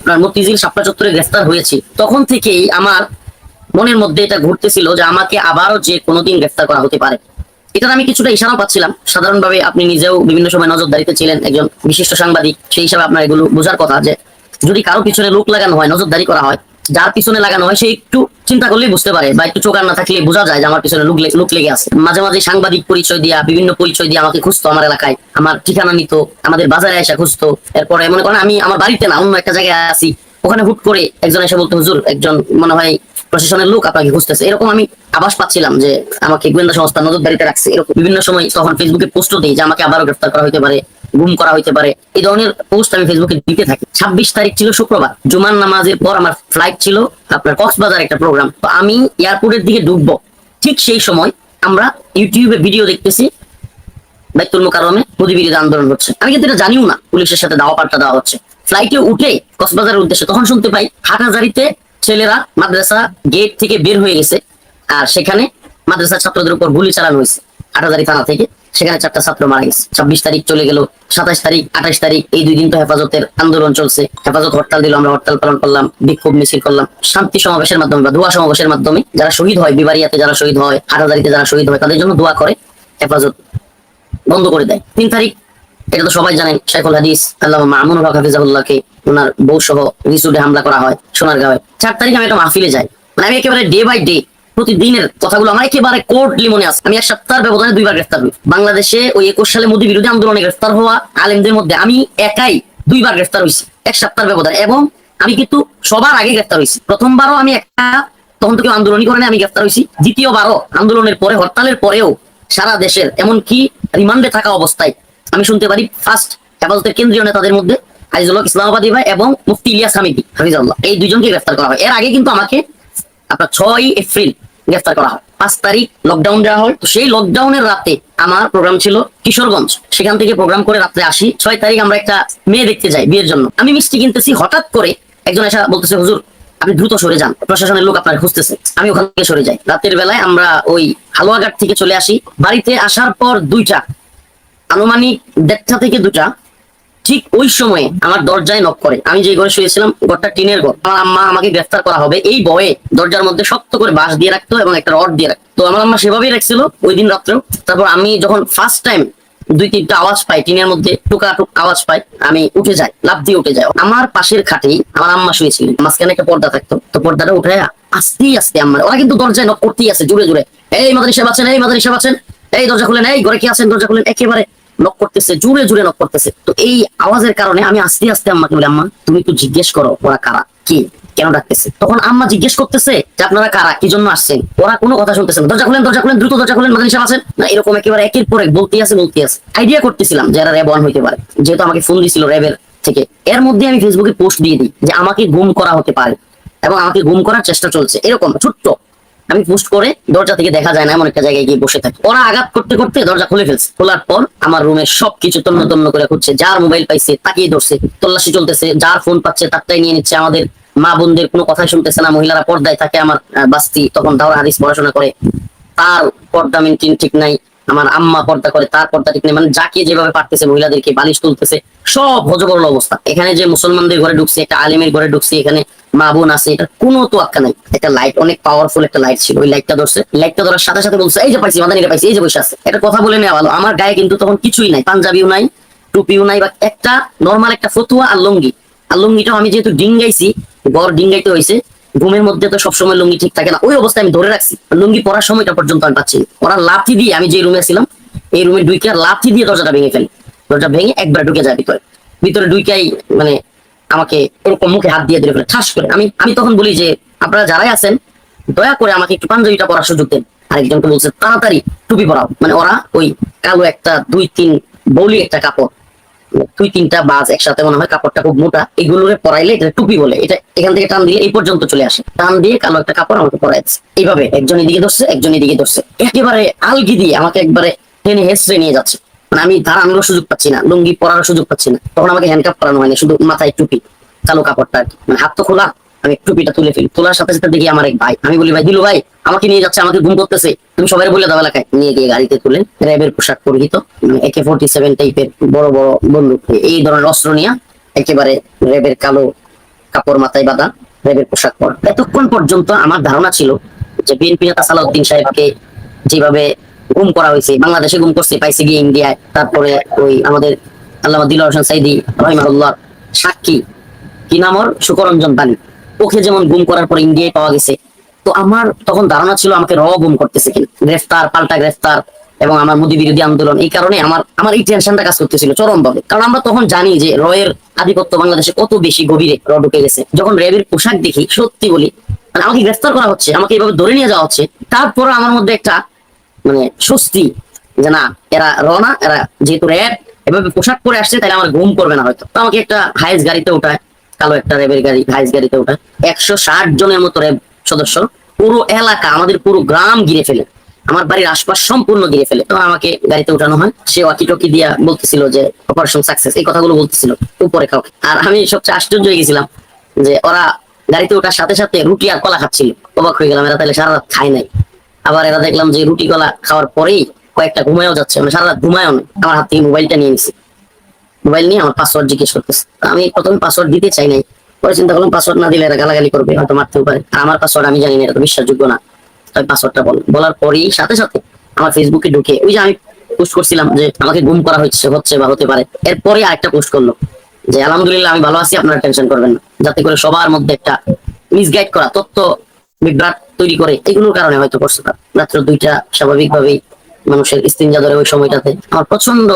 আপনার মতিঝিল শাপলা চত্বরে গ্রেফতার হয়েছি, তখন থেকেই আমার মনের মধ্যে এটা ঘুরতেছিল যে আমাকে আবারও যে কোনোদিন গ্রেফতার করা হতে পারে। এটার আমি কিছুটা ইশারা পাচ্ছিলাম। সাধারণভাবে আপনি নিজেও বিভিন্ন সময় নজরদারিতে ছিলেন, একজন বিশিষ্ট সাংবাদিক, সেই হিসাবে আপনার এগুলো বোঝার কথা যে যদি কারো পিছনে লোক লাগানো হয়, নজরদারি করা হয়, যার পিছনে লাগানো হয় সে একটু চিন্তা করলেই বুঝতে পারে, বা একটু চোখ না থাকলে বোঝা যায় যে আমার পিছনে লোক লেগে আছে। মাঝে মাঝে সাংবাদিক পরিচয় দিয়া, বিভিন্ন পরিচয় দিয়ে আমাকে খুঁজতো, আমার এলাকায় আমার ঠিকানা নিত, আমাদের বাজারে এসে খুঁজতো। এরপরে মনে করেন আমি আমার বাড়িতে না, অন্য একটা জায়গায় আছি, ওখানে হুট করে একজন এসে বলতো, হুজুর একজন মনে হয় প্রশাসনের লোক আপনাকে খুঁজতেছে। এরকম আমি আভাস পাচ্ছিলাম যে আমাকে গোয়েন্দা সংস্থা নজরদারিতে রাখছে। এরকম বিভিন্ন সময় তখন ফেসবুকে পোস্টও দিই যে আমাকে আবারও গ্রেফতার করা হতে পারে, গুম করা হইতে পারে, এই ধরনের পোস্ট আমি ফেসবুকে দিতে থাকি। 26 তারিখ ছিল শুক্রবার, জুমার নামাজের পর আমার ফ্লাইট ছিল আপনার কক্সবাজার একটা প্রোগ্রাম। তো আমি এয়ারপোর্টের দিকে ঢুকবো, ঠিক সেই সময় আমরা ইউটিউবে ভিডিও দেখতেছি বাইতুল মুকাররমে মোদি বিরোধী আন্দোলন হচ্ছে। আমি কিন্তু এটা জানিও না পুলিশের সাথে দাওয়া পাল্টা দেওয়া হচ্ছে। ফ্লাইটে উঠে কক্সবাজারের উদ্দেশ্যে তখন শুনতে পাই হাটহাজারীতে ছেলেরা মাদ্রাসা গেট থেকে বের হয়ে গেছে, আর সেখানে মাদ্রাসা ছাত্রদের উপর গুলি চালানো হয়েছে হাটহাজারী থানা থেকে। সেখানে 4টা ছাত্র মারা গেছে। 26 তারিখ চলে গেল, 27 তারিখ, 28 তারিখ, এই 2 দিন তো হেফাজতের আন্দোলন চলছে। হেফাজত হরতাল দিল, আমরা হরতাল পালন করলাম, বিক্ষোভ মিছিল করলাম, শান্তি সমাবেশের মাধ্যমে বা দোয়া সমাবেশের মাধ্যমে যারা শহীদ হয়, বিবারিয়াতে যারা শহীদ হয়, হাটহাজারীতে যারা শহীদ হয়, তাদের জন্য দোয়া করে হেফাজত বন্ধ করে দেয়। 3 তারিখ, এটা তো সবাই জানেন, শেখুল হাদিস আল্লামা মামুনুল হক হাফিজাহুল্লাহকে ওনার বউ সহ রিসোর্টে হামলা করা হয় সোনারগাঁওয়ে। 4 তারিখ আমি একটা মাহফিলে যাই। মানে আমি একেবারে ডে বাই ডে প্রতিদিনের কথাগুলো আমার একেবারে কোর্টলি মনে আছে। আমি 1 সপ্তাহের ব্যবধানে 2বার গ্রেফতার হই। বাংলাদেশে ওই 21 সালে মোদি বিরোধী আন্দোলনে গ্রেফতার হওয়া আলেমদের মধ্যে আমি একাই 2বার গ্রেফতার হয়েছি 1 সপ্তাহের ব্যবধানে। এবং আমি কিন্তু সবার আগে গ্রেফতার হয়েছি। প্রথমবারও আমি একটা, তখন তো কেউ আন্দোলনই করে না, আমি গ্রেফতার হয়েছি। দ্বিতীয়বারও আন্দোলনের পরে, হরতালের পরেও সারা দেশের এমনকি রিমান্ডে থাকা অবস্থায় আমি শুনতে পারি ফার্স্ট হেফাজতের কেন্দ্রীয় নেতাদের মধ্যে আজিজুল হক ইসলামাবাদী ভাই এবং মুফতি ইলিয়াস হামিদি হাফিজাল্লাহ, এই দুজনকে গ্রেফতার করা হয়। এর আগে কিন্তু আমাকে আপনার 6 এপ্রিল গ্রেফতার করা হয়। 5 তারিখ লকডাউন দেওয়া হয়। তো সেই লকডাউনের রাতে আমার প্রোগ্রাম ছিল কিশোরগঞ্জ, সেখান থেকে প্রোগ্রাম করে রাত্রে আসি। 6 তারিখ আমরা একটা মেয়ে দেখতে যাই বিয়ের জন্য। আমি মিষ্টি কিনতেছি, হঠাৎ করে একজন এসে বলতেছে, হুজুর আপনি দ্রুত সরে যান, প্রশাসনের লোক আপনার খুঁজতেছে। আমি ওখান থেকে সরে যাই। রাতের বেলায় আমরা ওই হালুয়াঘাট থেকে চলে আসি। বাড়িতে আসার পর 2টা, আনুমানিক 1:30 থেকে 2টা, ঠিক ওই সময়ে আমার দরজায় নক করে। আমি যে ঘরে শুয়েছিলাম, ঘরটা টিনের ঘর। আমার আম্মা আমাকে গ্রেফতার করা হবে এই ভয়ে দরজার মধ্যে শক্ত করে বাঁশ দিয়ে রাখতো এবং একটা রড দিয়ে রাখতো। তো আমার আম্মা সেভাবেই রাখছিল ওই দিন রাত্রেও। তারপর আমি যখন ফার্স্ট টাইম 2-3টা আওয়াজ পাই, টিনের মধ্যে টুকাটুক আওয়াজ পাই, আমি উঠে যাই, লাফ দিয়ে উঠে যাই। আমার পাশের খাটেই আমার আম্মা শুয়েছিলেন, মাঝখানে একটা পর্দা থাকতো। তো পর্দাটা উঠে আস্তে আস্তে আম্মা, ওরা কিন্তু দরজায় নক করতেই আছে জোরে জোরে, এই মাদারি সাহেব আছেন, এই মাদারি সাহেব আছেন, এই দরজা খুলেন, এই ঘরে কি আছেন, দরজা খুলেন, একেবারে নক করতেছে, জোরে জোরে নক করতেছে। তো এই আওয়াজের কারণে আমি আস্তে আস্তে আম্মাকে বলি, আম্মা তুমি একটু জিজ্ঞেস করো ওরা কারা, কি, কেন ডাকতেছে। তখন আম্মা জিজ্ঞেস করতেছে যে আপনারা কারা, কি জন্য আসছেন। ওরা কোনো কথা শুনতেছে না, দরজা খুলেন, দরজা খুলেন, দ্রুত দরজা খুলেন, মাদানি সাহেব আছেন না, এরকম একেবারে একের পর এক বলতে আছে। আইডিয়া করতেছিলাম যে এরা র্যাব 1 হইতে পারে, যেহেতু আমাকে ফোন দিছিল র্যাবের থেকে। এর মধ্যে আমি ফেসবুকে পোস্ট দিয়ে দিই যে আমাকে গুম করা হতে পারে এবং আমাকে গুম করার চেষ্টা চলছে। এরকম ছোট্ট আমি পোস্ট করে দরজা থেকে দেখা যায় না এমন একটা জায়গায় গিয়ে বসে থাকি। ওরা আঘাত করতে করতে দরজা খুলে ফেলছে। খোলার পর আমার রুমের সবকিছু তন্ন তন্ন করে খুঁজছে, যার মোবাইল পাইছে তাকিয়ে ধরছে, তল্লাশি চলতেছে, যার ফোন পাচ্ছে তারটাই নিয়ে নিচ্ছে। আমাদের মা বোনদের কোনো কথাই শুনতেছে না, মহিলারা পর্দায় থাকে। আমার বাস্তি তখন দাওরা হাদিস পড়াশোনা করে, তার পর্দা মেনটেন ঠিক নাই। আমার আম্মা পর্দা করে, তার পর্দা ঠিক নেই। মানে যাকে যেভাবে পারতেছে মহিলাদেরকে বালিশ তুলতেছে, সব হজবরল অবস্থা। এখানে যে মুসলমানদের ঘরে ঢুকছে, একটা আলিমের ঘরে ঢুকছে, এখানে মা বোন আছে, এটা কোনো তো আক্কা নাই। একটা লাইট, অনেক পাওয়ারফুল একটা লাইট ছিল, ওই লাইটটা ধরছে। লাইটটা ধরার সাথে সাথে বলছে, এই যে পাইছি, মাদানিটা পাইছি, এই যে বসে আছে। এটা কথা বলে নেওয়া ভালো। আমার গায়ে কিন্তু তখন কিছুই নাই, পাঞ্জাবিও নাই, টুপিও নাই, বা একটা নর্মাল একটা ফতুয়া আর লুঙ্গি। আর লুঙ্গিটাও আমি যেহেতু ডিঙ্গাইছি, ঘর ডিঙ্গাইতে হয়েছে, ঘুমের মধ্যে তো সবসময় লুঙ্গি ঠিক থাকে না, ওই অবস্থায় আমি ধরে রাখছি। লুঙ্গি পরার সময়টা পর্যন্ত আমি পাচ্ছি। ওরা লাথি দিয়ে, আমি যে রুমে ছিলাম এই রুমে ঢুকে লাথি দিয়ে দরজাটা ভেঙে ফেলি। দরজা ভেঙে একবার ঢুকে যায় ভিতরে। ভিতরে ঢুকাই মানে আমাকে এরকম মুখে হাত দিয়ে ধরে ফেলে ঠাস করে। আমি তখন বলি যে আপনারা যারাই আছেন দয়া করে আমাকে একটু পাঞ্জাবিটা পরার সুযোগ দেন। আরেকজনকে বলছে তাড়াতাড়ি টুপি পরাও। মানে ওরা ওই কালো একটা 2-3 বৌলি একটা কাপড়, 2-3টা বাজ একসাথে মনে হয়, কাপড়টা খুব মোটা, এগুলোরে পরাইলে এটা টুপি বলে। এটা এখান থেকে টান দিলে এই পর্যন্ত চলে আসে, টান দিয়ে কালো একটা কাপড় আমাকে পরাইছে। এইভাবে একজন এদিকে ধরছে, একজন এদিকে ধরছে, একেবারে আলগি দিয়ে আমাকে একবারে টেনে হেসড়ে নিয়ে যাচ্ছে। মানে আমি দাঁড়ানোর সুযোগ পাচ্ছি না, লুঙ্গি পরার সুযোগ পাচ্ছি না। তখন আমাকে হ্যান্ডকাপ পরানো হয়নি, শুধু মাথায় টুপি, কালো কাপড়টা, মানে হাত তো খোলা। আমি টুপিটা তুলে ফেলি, তোলার সাথে সাথে দেখি আমার এক ভাই। আমি বলি, ভাই দিলু ভাই আমাকে নিয়ে যাচ্ছে, আমাকে গুম করতেছে, তুমি সবাই বলে দাও এলাকায়। নিয়ে গিয়ে গাড়িতে তুলে র্যাবের পোশাক পরিহিত, AK-47 টাইপের বড় বড় বন্দুক, এই ধরনের অস্ত্র নিয়ে একেবারে র্যাবের কালো কাপড় মাথায় বাঁধা, র্যাবের পোশাক পরা। এতক্ষণ পর্যন্ত আমার ধারণা ছিল যে বিএনপি নেতা সালাউদ্দিন সাহেবকে যেভাবে গুম করা হয়েছে, বাংলাদেশে গুম করছে, পাইছে গিয়ে ইন্ডিয়ায়, তারপরে ওই আমাদের আল্লামা দিলওয়ার হোসেন সাইদি রহিমাহুল্লাহ সাক্ষী কি নাম ওর, সুকরঞ্জন বাণী, ওকে যেমন গুম করার পর ইন্ডিয়ায় পাওয়া গেছে। তো আমার তখন ধারণা ছিল আমাকে গুম করতেছে কিনা, গ্রেফতার পাল্টা গ্রেফতার এবং আমার মোদী বিরোধী আন্দোলন। এই কারণে আমার আমার এই টেনশনটা কাজ করতেছিল চরম ভাবে, কারণ আমরা তখন জানি যে রয়ের আধিপত্য বাংলাদেশে কত বেশি গভীরে ঢুকে গেছে। যখন র্যাবের পোশাক দেখি, সত্যি বলি মানে আমাকে গ্রেফতার করা হচ্ছে, আমাকে এইভাবে ধরে নিয়ে যাওয়া হচ্ছে, তারপর আমার মধ্যে একটা মানে স্বস্তি যে না, এরা রওনা, এরা যেহেতু র্যাব এভাবে পোশাক পরে আসছে তাহলে আমার ঘুম করবে না হয়তো। তো আমাকে একটা হাইস গাড়িতে উঠায়, কালো একটা র্যাবের গাড়ি, হাইস গাড়িতে উঠায়। 160 জনের মতো র্যাব সদস্য, পুরো এলাকা, আমাদের পুরো গ্রাম ঘিরে ফেলে, আমার বাড়ির আশপাশ সম্পূর্ণ ঘিরে ফেলে। তো আমাকে গাড়িতে উঠানো হয়, সে ওয়াকি টকি দিয়া বলতেছিল যে অপারেশন সাকসেস, এই কথাগুলো বলতেছিল উপরে কাউকে। আর আমি সবচেয়ে আশ্চর্য হয়ে গেছিলাম যে ওরা গাড়িতে ওঠার সাথে সাথে রুটি আর কলা খাচ্ছিল। অবাক হয়ে গেলাম, এরা তাহলে সারা রাত খায় নাই। আবার এরা দেখলাম যে রুটি কলা খাওয়ার পরেই কয়েকটা ঘুমায়ও যাচ্ছে, মানে সারা রাত ঘুমায়ও না। আমার হাত থেকে মোবাইলটা নিয়ে নিছে, মোবাইল নিয়ে আমার পাসওয়ার্ড জিজ্ঞেস করতেছে। আমি প্রথমে পাসওয়ার্ড দিতে চাই নাই, পরে চিন্তা করলাম পাসওয়ার্ড না দিলে এরা গালাগালি করবে, হয়তো মারতেও পারে। আর আমার পাসওয়ার্ড আমি জানি না, এটা তো বিশ্বাসযোগ্য না। তাই পাসওয়ার্ডটা বলার পরেই সাথে সাথে আমার ফেসবুকে ঢুকে ওই যে আমি পোস্ট করছিলাম যে আমাকে গুম করা হচ্ছে বা হতে পারে, এরপরে আরেকটা পোস্ট করলো যে আলহামদুলিল্লাহ আমি ভালো আছি, আপনারা টেনশন করবেন না, যাতে করে সবার মধ্যে একটা মিসগাইড করা, তথ্য বিভ্রাট তৈরি করে, এগুলোর কারণে হয়তো করছে। রাত্র 2টা স্বাভাবিকভাবেই মানুষের ইস্তিনজা ধরে ওই সময়টাতে আমার প্রচন্ড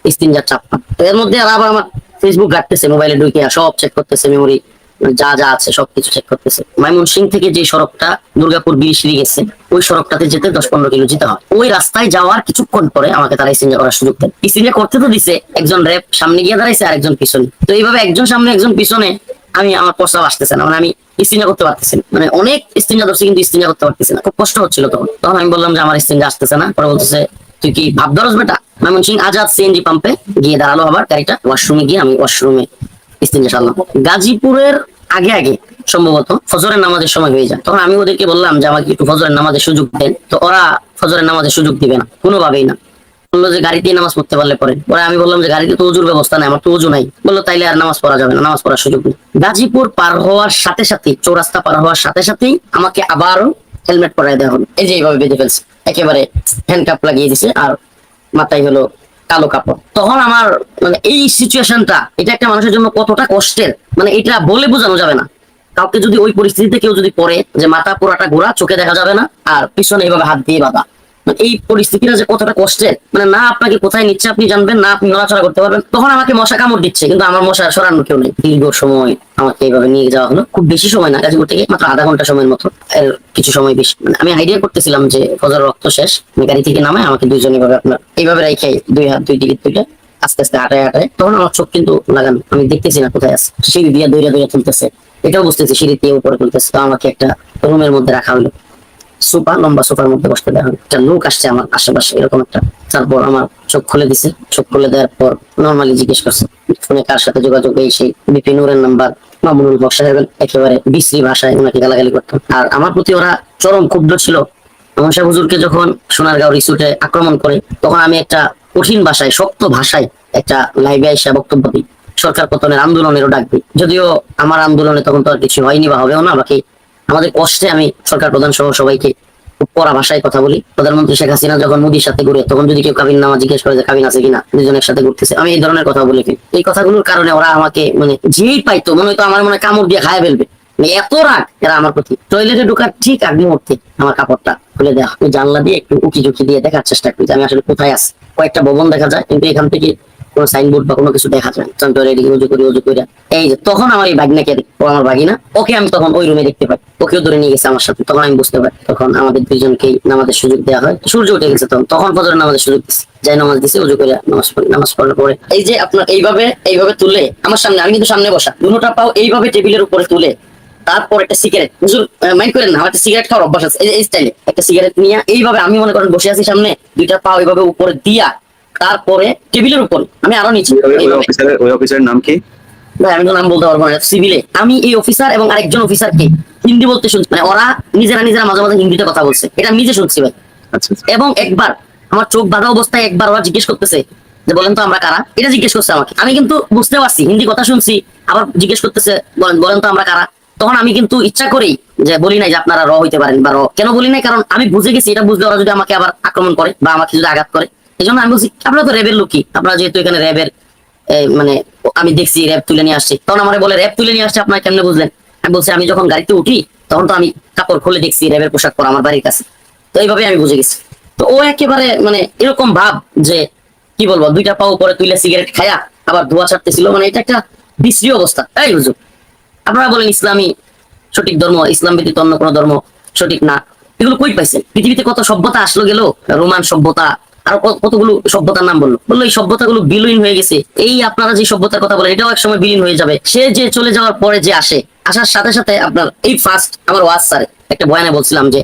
ইস্তিনজার চাপ। তো এর মধ্যে আর আবার আমার ফেসবুক ঘাটতেছে, মোবাইলে ঢুকে সব চেক করতেছে, মেমোরি যা যা আছে সবকিছু চেক করতেছে। ময়মনসিংহ থেকে যে সড়কটা দুর্গাপুর বিরিশিরি গেছে, ওই সড়কটাতে যেতে 10-15 কিলো যেতে হয়। ওই রাস্তায় যাওয়ার কিছুক্ষণ পরে আমাকে তারা ইস্তিনজা করার সুযোগ দেয়। ইস্তিনজা করতে তো দিছে, একজন র্যাব সামনে গিয়ে দাঁড়াইছে আর একজন পিছনে। তো এইভাবে একজন সামনে একজন পিছনে, আমি আমার প্রস্তাব আসতেছে না, মানে আমি ইস্তিনজা করতে পারতেছি না, মানে অনেক ইস্তিনজা ধরছি কিন্তু ইস্তিনজা করতে পারতেছি না, খুব কষ্ট হচ্ছিল তখন। তখন আমি বললাম যে আমার ইস্তিনজা আসতেছে না। পরে বলতেছে তুই কি ভাব ধরস বেটা। ময়মনসিংহ আজাদ সিএনজি পাম্পে গিয়ে দাঁড়ালো আবার গাড়িটা, ওয়াশরুমে গিয়ে আমি ওয়াশরুমে ইস্তিনজা সারলাম। গাজীপুরের আগে আগে সম্ভবত ফজরের নামাজের সময় হয়ে যায়। তখন আমি ওদেরকে বললাম যে আমাকে একটু ফজরের নামাজের সুযোগ দেন। তো ওরা ফজরের নামাজের সুযোগ দিবে না কোনোভাবেই না, বললো যে গাড়িতে নামাজ পড়তে পারলে পরে। পরে আমি বললাম যে গাড়িতে তো ওজুর ব্যবস্থা নাই, আমার তো ওজু নাই। বললো তাইলে আর নামাজ পড়া যাবে না, নামাজ পড়ার সুযোগ নেই। গাজীপুর পার হওয়ার সাথে সাথে, চৌরাস্তা পার হওয়ার সাথে সাথেই আমাকে আবারও হেলমেট পরাই দেওয়া হলো। এই যে এইভাবে বেঁধে ফেলছে, একেবারে হ্যান্ডকাপ লাগিয়ে দিছে, আর মাথায় হলো কালো কাপড়। তখন আমার মানে এই সিচুয়েশনটা, এটা একটা মানুষের জন্য কতটা কষ্টের, মানে এটা বলে বোঝানো যাবে না। কাউকে যদি ওই পরিস্থিতিতে কেউ যদি পড়ে, যে মাথা পুরাটা ঘোরা, চোখে দেখা যাবে না, আর পিছনে এইভাবে হাত দিয়ে বাঁধা, মানে এই পরিস্থিতিটা যে কতটা কষ্টের, মানে না আপনাকে কোথায় নিচ্ছে আপনি জানবেন, না আপনি নড়াচড়া করতে পারবেন। তখন আমাকে মশা কামড় দিচ্ছে, কিন্তু আমার মশা সরানোর কেউ নেই। দীর্ঘ সময় আমাকে এইভাবে নিয়ে যাওয়া হলো, খুব বেশি সময় না, গাজীপুর থেকে মাত্র আধা ঘন্টা সময়ের মতো, এর কিছু সময় বেশি। মানে আমি আইডিয়া করতেছিলাম যে ফজর রক্ত শেষ, আমি গাড়ি থেকে নামায় আমাকে দুইজন এইভাবে আপনার এইভাবে রেখে দুই হাত দুই দিকে দুইটা আস্তে আস্তে হাঁটায় হাঁটায়, তখন আমার চোখ কিন্তু লাগানো, আমি দেখতেছি না কোথায় আছে। সিঁড়ি দিয়ে দৌড়ে দৌড়ে তুলতেছে, এটাও বুঝতেছি সিঁড়ি দিয়ে উপরে তুলতেছে। তো আমাকে একটা রুমের মধ্যে রাখা হলো, সোফা, লম্বা সোফার মধ্যে বসতে দেওয়া হলো। একটা লোক আসছে আমার আশেপাশে এরকম একটা। তারপর আমার চোখ খুলে দিছে, চোখ খুলে দেওয়ার পর নর্মালি জিজ্ঞেস করছে ফোনে কার সাথে যোগাযোগ, এই সেই বিপি নূরের নাম্বার, মামুনুল হক সাহেবের, একেবারে বিশ্রী ভাষায় ওনাকে গালাগালি করতাম। আর আমার প্রতি ওরা চরম ক্ষুব্ধ ছিল। মনসা হুজুরকে যখন সোনারগাঁও রিসোর্টে আক্রমণ করে, তখন আমি একটা কঠিন ভাষায়, শক্ত ভাষায় একটা লাইভে এসে বক্তব্য দিই, সরকার পতনের আন্দোলনেরও ডাক দিই। যদিও আমার আন্দোলনে তখন তো আর কিছু হয়নি বা হবেও না, বাকি আমাদের কষ্টে আমি সরকার প্রধান সহ সবাইকে খুব কড়া ভাষায় কথা বলি। প্রধানমন্ত্রী শেখ হাসিনা যখন মোদির সাথে ঘুরে, তখন যদি কেউ কাবিন নামা জিজ্ঞেস করে যে কাবিন আছে কিনা, দুজনের সাথে ঘুরতেছে, আমি এই ধরনের কথা বলি। এই কথাগুলোর কারণে ওরা আমাকে মানে যেই পাইতো মনে হতো আমার মনে কামড় দিয়ে খায় ফেলবে, মানে এত রাগ এরা আমার প্রতি। টয়লেটে ঢোকার ঠিক আগ মুহূর্তে আমার কাপড়টা খুলে দেওয়া, ওই জানলা দিয়ে একটু উকি ঝুঁকি দিয়ে দেখার চেষ্টা করি যে আমি আসলে কোথায় আছি। কয়েকটা ভবন দেখা যায়, কিন্তু এখান থেকে কোনো সাইনবোর্ড বা কোনো কিছু দেখা যায় না। উজু করি। এই যে তখন আমার এই বাগনাকে, ও আমার বাগিনা, ওকে আমি তখন ওই রুমে দেখতে পাই, ওকেও ধরে নিয়ে গেছে আমার সাথে। তখন আমি বুঝতে পারি, তখন আমাদের দুইজনকেই নামাজের সুযোগ দেওয়া হয়। সূর্য উঠে গেছে, তখন ফজরের নামাজের সুযোগ দিচ্ছে, যাই নামাজ দিছে, উজু করে নামাজ পড়ি। নামাজ পড়ার পরে এই যে আপনার এইভাবে তুলে আমার সামনে, আমি কিন্তু সামনে বসা, দুটোটা পাও এইভাবে টেবিলের উপরে তুলে, তারপর একটা সিগারেট, হুজুর মাইন্ড করেন না, আমার একটা সিগারেট খাওয়ার অভ্যাস আছে, এই স্টাইলে একটা সিগারেট নিয়ে এইভাবে আমি মনে করেন বসে আছি সামনে, দুইটা পাও এইভাবে উপরে দিয়া, তারপরে টেবিলের উপর আমি আরো নিচে। ওই অফিসারের নাম কি? ভাই আমি তো নাম বলতে পারবো না, সিভিলে। আমি এই অফিসার এবং আরেকজন অফিসারকে হিন্দি বলতে শুনছি, মানে ওরা নিজেরা মাঝে মাঝে হিন্দিতে কথা বলছে, এটা আমি নিজে শুনছি ভাই। আচ্ছা। এবং একবার আমার চোখ বাঁধা অবস্থায় একবার ওরা জিজ্ঞেস করতেছে যে বলেন তো আমরা কারা, এটা জিজ্ঞেস করছে আমাকে। আমি কিন্তু বুঝতে পারছি হিন্দি কথা শুনছি, আবার জিজ্ঞেস করতেছে বলেন বলেন তো আমরা কারা। তখন আমি কিন্তু ইচ্ছা করেই যে বলি নাই যে আপনারা র হইতে পারেন বা র, কেন বলি নাই, কারণ আমি বুঝে গেছি এটা বুঝলে ওরা যদি আমাকে আবার আক্রমণ করে বা আমাকে যদি আঘাত করে, এই জন্য আমি বলছি আপনারা তো র্যাবের লোকই, আপনারা যেহেতু এখানে র্যাবের মানে আমি দেখছি র্যাব তুলে নিয়ে আসছি, তখন আমার বলে র্যাব তুলে নিয়ে আসছে আপনারা কেমনে বুঝলেন। আমি বলছি আমি যখন গাড়িতে উঠি তখন তো আমি কাপড় খুলে দেখছি র্যাবের পোশাক পরা আমার বাড়ির কাছে, তো এইভাবে আমি বুঝে গেছি। তো ও একেবারে মানে এরকম ভাব যে কি বলবো, দুইটা পাও পরে তুইলে সিগারেট খায়া আবার ধোয়া ছাড়তেছিল, মানে এটা একটা বিশ্রী অবস্থা। এই হুজুর আপনারা বলেন ইসলামী সঠিক ধর্ম, ইসলাম ব্যতীত অন্য কোনো ধর্ম সঠিক না, এগুলো কই পাইছেন? পৃথিবীতে কত সভ্যতা আসলো গেল, রোমান সভ্যতা আর কতগুলো সভ্যতার নাম বললো এই সভ্যতাগুলো বিলীন হয়ে গেছে। এই আপনারা যে সভ্যতার কথা বলেন এটাও একসময় বিলীন হয়ে যাবে। সে যে চলে যাওয়ার পরে যে আসে, আসার সাথে সাথে আপনার এই ফার্স্ট আমার ওয়াজ স্যার একটা বয়ানে বলছিলাম যে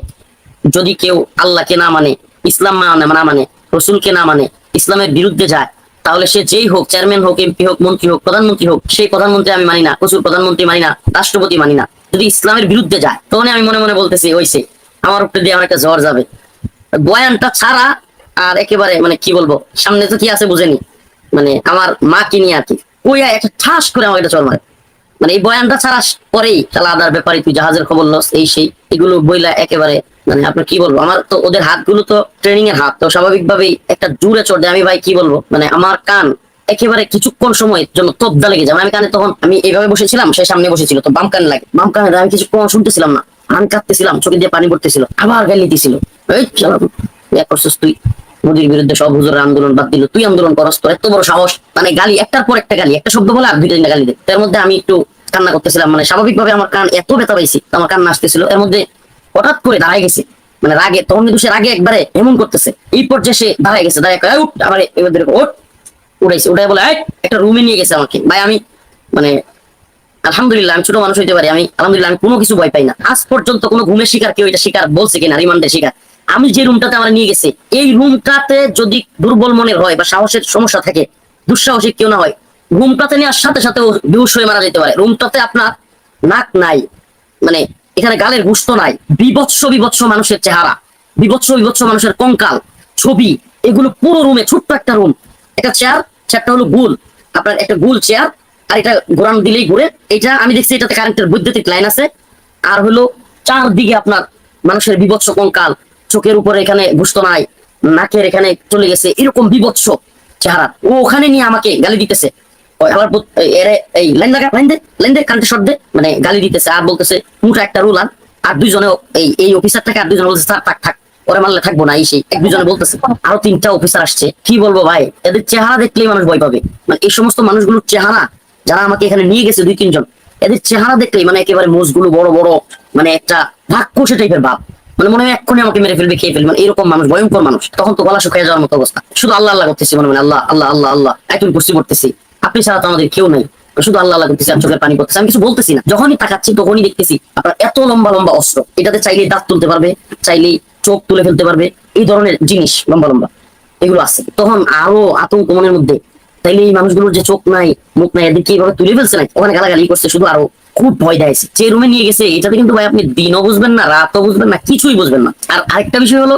যদি কেউ আল্লাহকে না মানে, ইসলাম না মানে, রসুলকে না মানে, ইসলামের বিরুদ্ধে যায়, তাহলে সে যেই হোক, চেয়ারম্যান হোক, এমপি হোক, মন্ত্রী হোক, প্রধানমন্ত্রী হোক, সেই প্রধানমন্ত্রী আমি মানি না, প্রচুর প্রধানমন্ত্রী মানি না, রাষ্ট্রপতি মানি না, যদি ইসলামের বিরুদ্ধে যায়, তখন আমি মনে মনে বলতেছি ওইসে আমার উপরে দিয়ে আমার একটা জ্বর যাবে। বয়ানটা ছাড়া আর একেবারে মানে কি বলবো, সামনে তো কি আছে বুঝেনি, মানে আমার মা কি নিয়ে আর কি কইয়া একটা ঠাস করে আমাকে একটা চর মারে। মানে এই বয়ানটা ছাড়া পরেই তাহলে আদার ব্যাপারে তুই জাহাজের খবর লস এই সেই এগুলো বইলা একেবারে মানে আপনার কি বলবো, আমার তো ওদের হাতগুলো তো ট্রেনিং এর হাত, তো স্বাভাবিকভাবেই একটা জোরে চড় দেয়। আমি ভাই কি বলবো, মানে আমার কান একেবারে কিছুক্ষণ সময়ের জন্য তবদা লেগে যায়। মানে আমি কানে তখন আমি এইভাবে বসেছিলাম, সে সামনে বসেছিল, তো বাম কানে লাগে, বাম কানে আমি কিছুক্ষণ শুনতেছিলাম না, আমি কাঁদতেছিলাম, চোখে দিয়ে পানি পড়তেছিল, আবার গালি দিছিল এই শালা, ইয়া করছিস তুই, মোদির বিরুদ্ধে সব হুজুরের আন্দোলন বাদ দিল, তুই আন্দোলন করস, তোর এত বড় সাহস, মানে গালি একটার পর একটা গালি, একটা শব্দ বলে আর দুইটা তিনটা গালি দেয়। তার মধ্যে আমি একটু কান্না করতেছিলাম, মানে স্বাভাবিকভাবে আমার কান এত ব্যথা পাইছি, আমার কান্না আসতেছিল। এর মধ্যে হঠাৎ করে দাঁড়ায় গেছে, মানে রাগে, তখন কিন্তু সে রাগে একবারে এমন করতেছে, এই পর্যায়ে সে দাঁড়ায় গেছে, দাঁড়ায় কয়, উঠ আমার এবার ওঠ, উঠাইছে, উঠাই বলে একটা রুমে নিয়ে গেছে আমাকে। ভাই আমি মানে আলহামদুলিল্লাহ আমি ছোট মানুষ হইতে পারি, আমি আলহামদুলিল্লাহ আমি কোনো কিছু ভয় পাই না। আজ পর্যন্ত কোনো ঘুমের শিকার কেউ এটা শিকার বলছে কিনা, রিমান্ডের শিকার। আমি যে রুমটাতে আমার নিয়ে গেছে, এই রুমটাতে যদি দুর্বল মনের হয় বা সাহসের সমস্যা থাকে, দুঃসাহসিক কেউ না হয়, রুমটাতে নেওয়ার সাথে সাথে বেহুশ হয়ে মারা যেতে পারে। রুমটাতে আপনার নাক নাই, মানে এখানে গালের গুস্ত নাই, বিভৎস বিভৎস মানুষের চেহারা, বিভৎস বিভৎস মানুষের কঙ্কাল ছবি, এগুলো পুরো রুমে, ছোট্ট একটা রুম, একটা চেয়ার, চেয়ারটা হলো গোল, আপনার একটা গোল চেয়ার, আর এটা ঘোরান দিলেই ঘুরে। এটা আমি দেখছি এটাতে কারেন্টের বৈদ্যুতিক লাইন আছে। আর হলো চারদিকে আপনার মানুষের বিভৎস কঙ্কাল, চোখের উপরে এখানে গুস্ত নাই, নাকের এখানে চলে গেছে, এরকম বিভৎস চেহারা। ও ওখানে নিয়ে আমাকে গালি দিতেছে, আবার এই লাইন লাগা, লাইন দে কারেন্টের শর্ট দে, মানে গালি দিতেছে আর বলতেছে মুঠা একটা রুল আর দুইজনে এই অফিসারটাকে আর দুইজনে বলতেছে থাক থাক থাক, ওরা মারলে থাকবো না, এই সেই এক দুজনে বলতেছে। আরো তিনটা অফিসার আসছে, কি বলবো ভাই, এদের চেহারা দেখলেই মানুষ ভয় পাবে। মানে এই সমস্ত মানুষগুলোর চেহারা, যারা আমাকে এখানে নিয়ে গেছে দুই তিনজন, এদের চেহারা দেখলেই মানে একেবারে মোজগুলো বড় বড়, মানে একটা রাক্ষসে টাইপের ভাব, মানে মনে হয় এক্ষুনি আমাকে মেরে ফেলবে, খেয়ে ফেলবে, মানে এরকম মানুষ, ভয়ঙ্কর মানুষ। তখন তো গলা শুকিয়ে যাওয়ার মতো অবস্থা, শুধু আল্লাহ আল্লাহ করতেছি, মনে মনে আল্লাহ আল্লাহ আল্লাহ আল্লাহ, একটু কুস্তি করতেছি, আপনি ছাড়া তো আমাদের কেউ নাই, শুধু আল্লাহ আল্লাহ করতেছি, আর চোখের পানি পড়তেছে, আমি কিছু বলতেছি না। যখনই তাকাচ্ছি তখনই দেখতেছি আপনার এত লম্বা লম্বা অস্ত্র, এটাতে চাইলেই দাঁত তুলতে পারবে, চাইলেই চোখ তুলে ফেলতে পারবে, এই ধরনের জিনিস লম্বা লম্বা এগুলো আছে। তখন আরো আতঙ্ক মনের মধ্যে, তাইলে এই মানুষগুলোর যে চোখ নাই মুখ নাই, এদেরকে এইভাবে তুলে ফেলছে না, ওখানে গালাগালি করছে, শুধু আরো খুব ভয় দেয়ছে। যে রুমে নিয়ে গেছে এটাতে কিন্তু ভাই আপনি দিনও বুঝবেন না, রাতও বুঝবেন না, কিছুই বুঝবেন না। আর আরেকটা বিষয় হলো,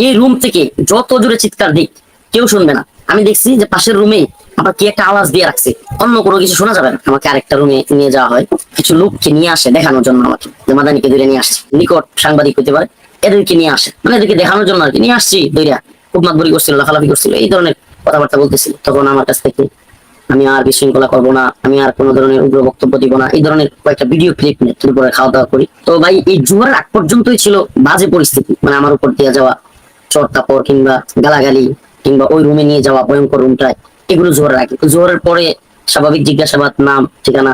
এই রুম থেকে যত জোরে চিৎকার দিক কেউ শুনবে না। আমি দেখছি যে পাশের রুমে আবার কি একটা আওয়াজ দিয়ে রাখছে, অন্য কোনো কিছু শোনা যাবে না। আমাকে আরেকটা রুমে নিয়ে যাওয়া হয়, কিছু লোককে নিয়ে আসে দেখানোর জন্য, আমাকে যে মাদানিকে ধরে নিয়ে আসছে, নিকট সাংবাদিক হতে পারে, এদেরকে নিয়ে আসে, মানে এদেরকে দেখানোর জন্য আর কি নিয়ে আসছি। দইরা খুব মাতবরি করছিল, লাফালাফি করছিল, এই ধরনের কথাবার্তা বলতেছিল। তখন আমার কাছ থেকে আমি আর বিশৃঙ্খলা করবো না, আমি আর কোনো ধরনের উগ্র বক্তব্য দিব না, এই ধরনের কয়েকটা ভিডিও ক্লিপ নিয়ে দুপুরে খাওয়া দাওয়া করি। তো ভাই এই জোহরের আগ পর্যন্তই ছিল বাজে পরিস্থিতি, মানে আমার উপর দিয়ে যাওয়া চর তাপড় কিংবা গালাগালি কিংবা ওই রুমে নিয়ে যাওয়া ভয়ঙ্কর রুমটায়, এগুলো জোহরের আগে। জোহরের পরে স্বাভাবিক জিজ্ঞাসাবাদ, নাম ঠিকানা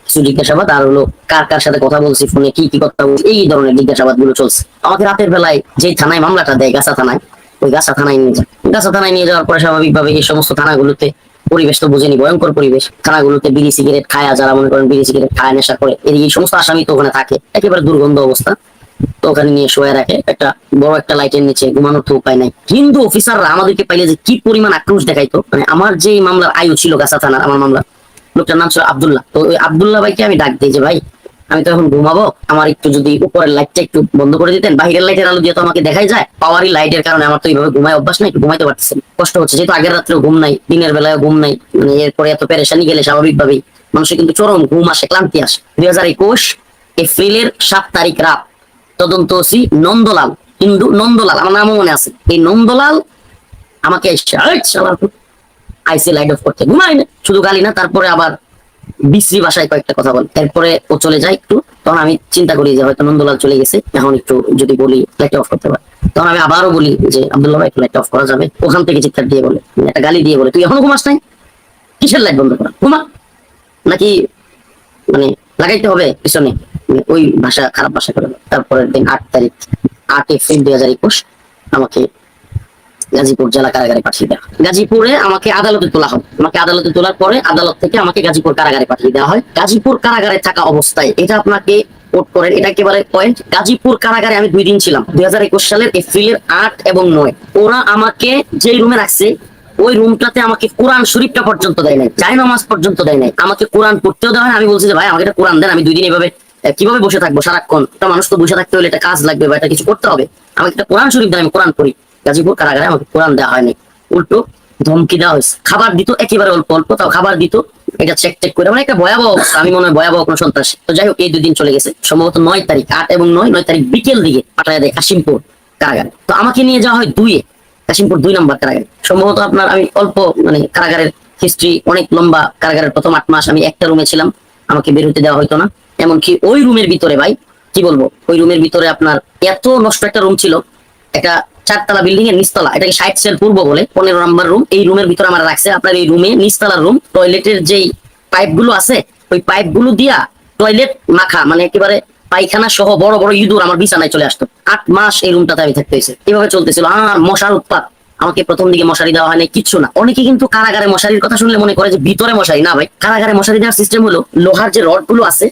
কিছু জিজ্ঞাসাবাদ, আর হলো কার কার সাথে কথা বলছি, ফোনে কি কি কথা বলছি, এই ধরনের জিজ্ঞাসাবাদ গুলো চলছে। আমাকে রাতের বেলায় যেই থানায় মামলাটা দেয়, গাছা থানায়, ওই গাছা থানায় নিয়ে যায়। গাছা থানায় নিয়ে যাওয়ার পরে স্বাভাবিকভাবে এই সমস্ত থানাগুলোতে পরিবেশ তো বুঝেনি, ভয়ঙ্কর পরিবেশ। থানাগুলোতে বিড়ি সিগারেট খায়া, যারা মনে করেন বিড়ি সিগারেট খায়, নেশা করে, এই সমস্ত আসামি তো ওখানে থাকে, একেবারে দুর্গন্ধ অবস্থা। তো ওখানে নিয়ে শোয়া রাখে একটা বড় একটা লাইটের নিচে, ঘুমানোর তো উপায় নাই। কিন্তু অফিসাররা আমাদেরকে পাইলে যে কি পরিমাণ আক্রোশ দেখাইতো, মানে আমার যে মামলার আয়ু ছিল গাছা থানার, আমার মামলা, লোকটার নাম ছিল আব্দুল্লাহ। তো ওই আব্দুল্লাহ ভাইকে আমি ডাক দিই যে ভাই আমি তো এখন ঘুমাবো, আমার একটু যদি উপরের লাইটটা একটু বন্ধ করে দিতেন, বাহিরের লাইটের আলো দিয়ে তো আমাকে দেখাই যায়, পাওয়ারি লাইটের কারণে আমার তো এইভাবে ঘুমায় অভ্যাস নাই, একটু ঘুমাইতে পারতেছি, কষ্ট হচ্ছে, যেহেতু আগের রাত্রেও ঘুম নাই, দিনের বেলায় ঘুম নাই, মানে এরপরে এত পেরেশানি গেলে স্বাভাবিকভাবেই মানুষের কিন্তু চরম ঘুম আসে, ক্লান্তি আসে। 2021 এপ্রিলের 7 তারিখ রাত তদন্ত ওসি নন্দলাল, হিন্দু নন্দলাল, আমার নামও মনে আছে, এই নন্দলাল আমাকে আইসি লাইট অফ করতে, ঘুমাই না, শুধু গালি না, তারপরে আবার বিশ্রী ভাষায় কয়েকটা কথা বলে। তারপরে ও চলে যায় একটু, তখন আমি চিন্তা করি যে হয়তো নন্দলাল চলে গেছে, এখন একটু যদি বলি লাইট অফ করতে পারে, তখন আমি আবারও বলি যে আব্দুল্লাহ ভাই একটু লাইট অফ করা যাবে। ওখান থেকে চিৎকার দিয়ে বলে, একটা গালি দিয়ে বলে, তুই এখনো ঘুমাস নাই, কিসের লাইট বন্ধ করা, ঘুমা, নাকি মানে লাগাইতে হবে পিছনে, ওই ভাষা, খারাপ ভাষা করে। তারপরের দিন 8 তারিখ 8 এপ্রিল 2021 আমাকে গাজীপুর জেলা কারাগারে পাঠিয়ে দেওয়া হয়। গাজীপুরে আমাকে আদালতে তোলা হয়, আমাকে আদালতে তোলার পরে আদালত থেকে আমাকে গাজীপুর কারাগারে পাঠিয়ে দেওয়া হয়। গাজীপুর কারাগারে থাকা অবস্থায়, এটা আপনাকে নোট করেন, এটা একেবারে পয়েন্ট, গাজীপুর কারাগারে আমি 2 দিন ছিলাম, 2021 সালের এপ্রিলের 8 এবং 9। ওরা আমাকে যে রুমে রাখছে, ওই রুমটাতে আমাকে কোরআন শরীফটা পর্যন্ত দেয় নাই, জায় নামাজ পর্যন্ত দেয় নাই, আমাকে কোরআন পড়তেও দেওয়া হয়। আমি বলছি যে ভাই আমাকে একটা কোরআন দেন, আমি 2 দিন এভাবে কিভাবে বসে থাকবো সারাক্ষণ, একটা মানুষ তো বসে থাকতে হলে একটা কাজ লাগবে বা একটা কিছু করতে হবে, আমাকে একটা কোরআন শরীফ দেন, আমি কোরআন পড়ি। গাজীপুর কারাগারে আমাকে কোরআন দেওয়া হয়নি, উল্টো ধমকি দেওয়া হয়েছে। খাবার দিত একেবারে অল্প অল্প, তাও খাবার দিত, এটা চেক চেক করে, মানে একটা ভয়াবহ অবস্থা। আমি মনে হয় ভয়াবহ কোনো সন্ত্রাস। তো যাই হোক, এই 2 দিন চলে গেছে, সম্ভবত 9 তারিখ, 8 এবং 9 তারিখ বিকেল দিকে পাঠায় দেয় কাশিমপুর কারাগারে। তো আমাকে নিয়ে যাওয়া হয় 2 কাশিমপুর 2 নম্বর কারাগারে। সম্ভবত আপনার, আমি অল্প মানে কারাগারের হিস্ট্রি অনেক লম্বা। কারাগারের প্রথম 8 মাস আমি একটা রুমে ছিলাম, আমাকে বের হতে দেওয়া হতো না। এমনকি ওই রুমের ভিতরে ভাই কি বলবো, ওই রুমের ভিতরে আপনার এত নষ্ট একটা রুম ছিল, একটা 4 তলা বিল্ডিং এর নিচতলা, এটাকে 60 সেল পূর্ব বলে, 15 নম্বর রুম। এই রুমের ভিতরে আমার রাখছে। আপনার এই রুমে নিচতলার রুম, টয়লেটের যেই পাইপ গুলো আছে, ওই পাইপ গুলো দিয়া টয়লেট মাখা, মানে একেবারে পায়খানা সহ বড় বড় ইঁদুর আমার বিছানায় চলে আসতো। 8 মাস এই রুমটাতে আমি থাকতে হয়েছে, এভাবে চলতেছিল। আর মশার উৎপাত, আমাকে প্রথম দিকে মশারি দেওয়া হয় না, কিচ্ছু না। অনেকে কিন্তু কারাগারে মশারির কথা শুনলে মনে করে যে ভিতরে মশারি, না ভাই, কারাগারে মশারি দেওয়ার সিস্টেম হলো লোহার যে রড গুলো আছে,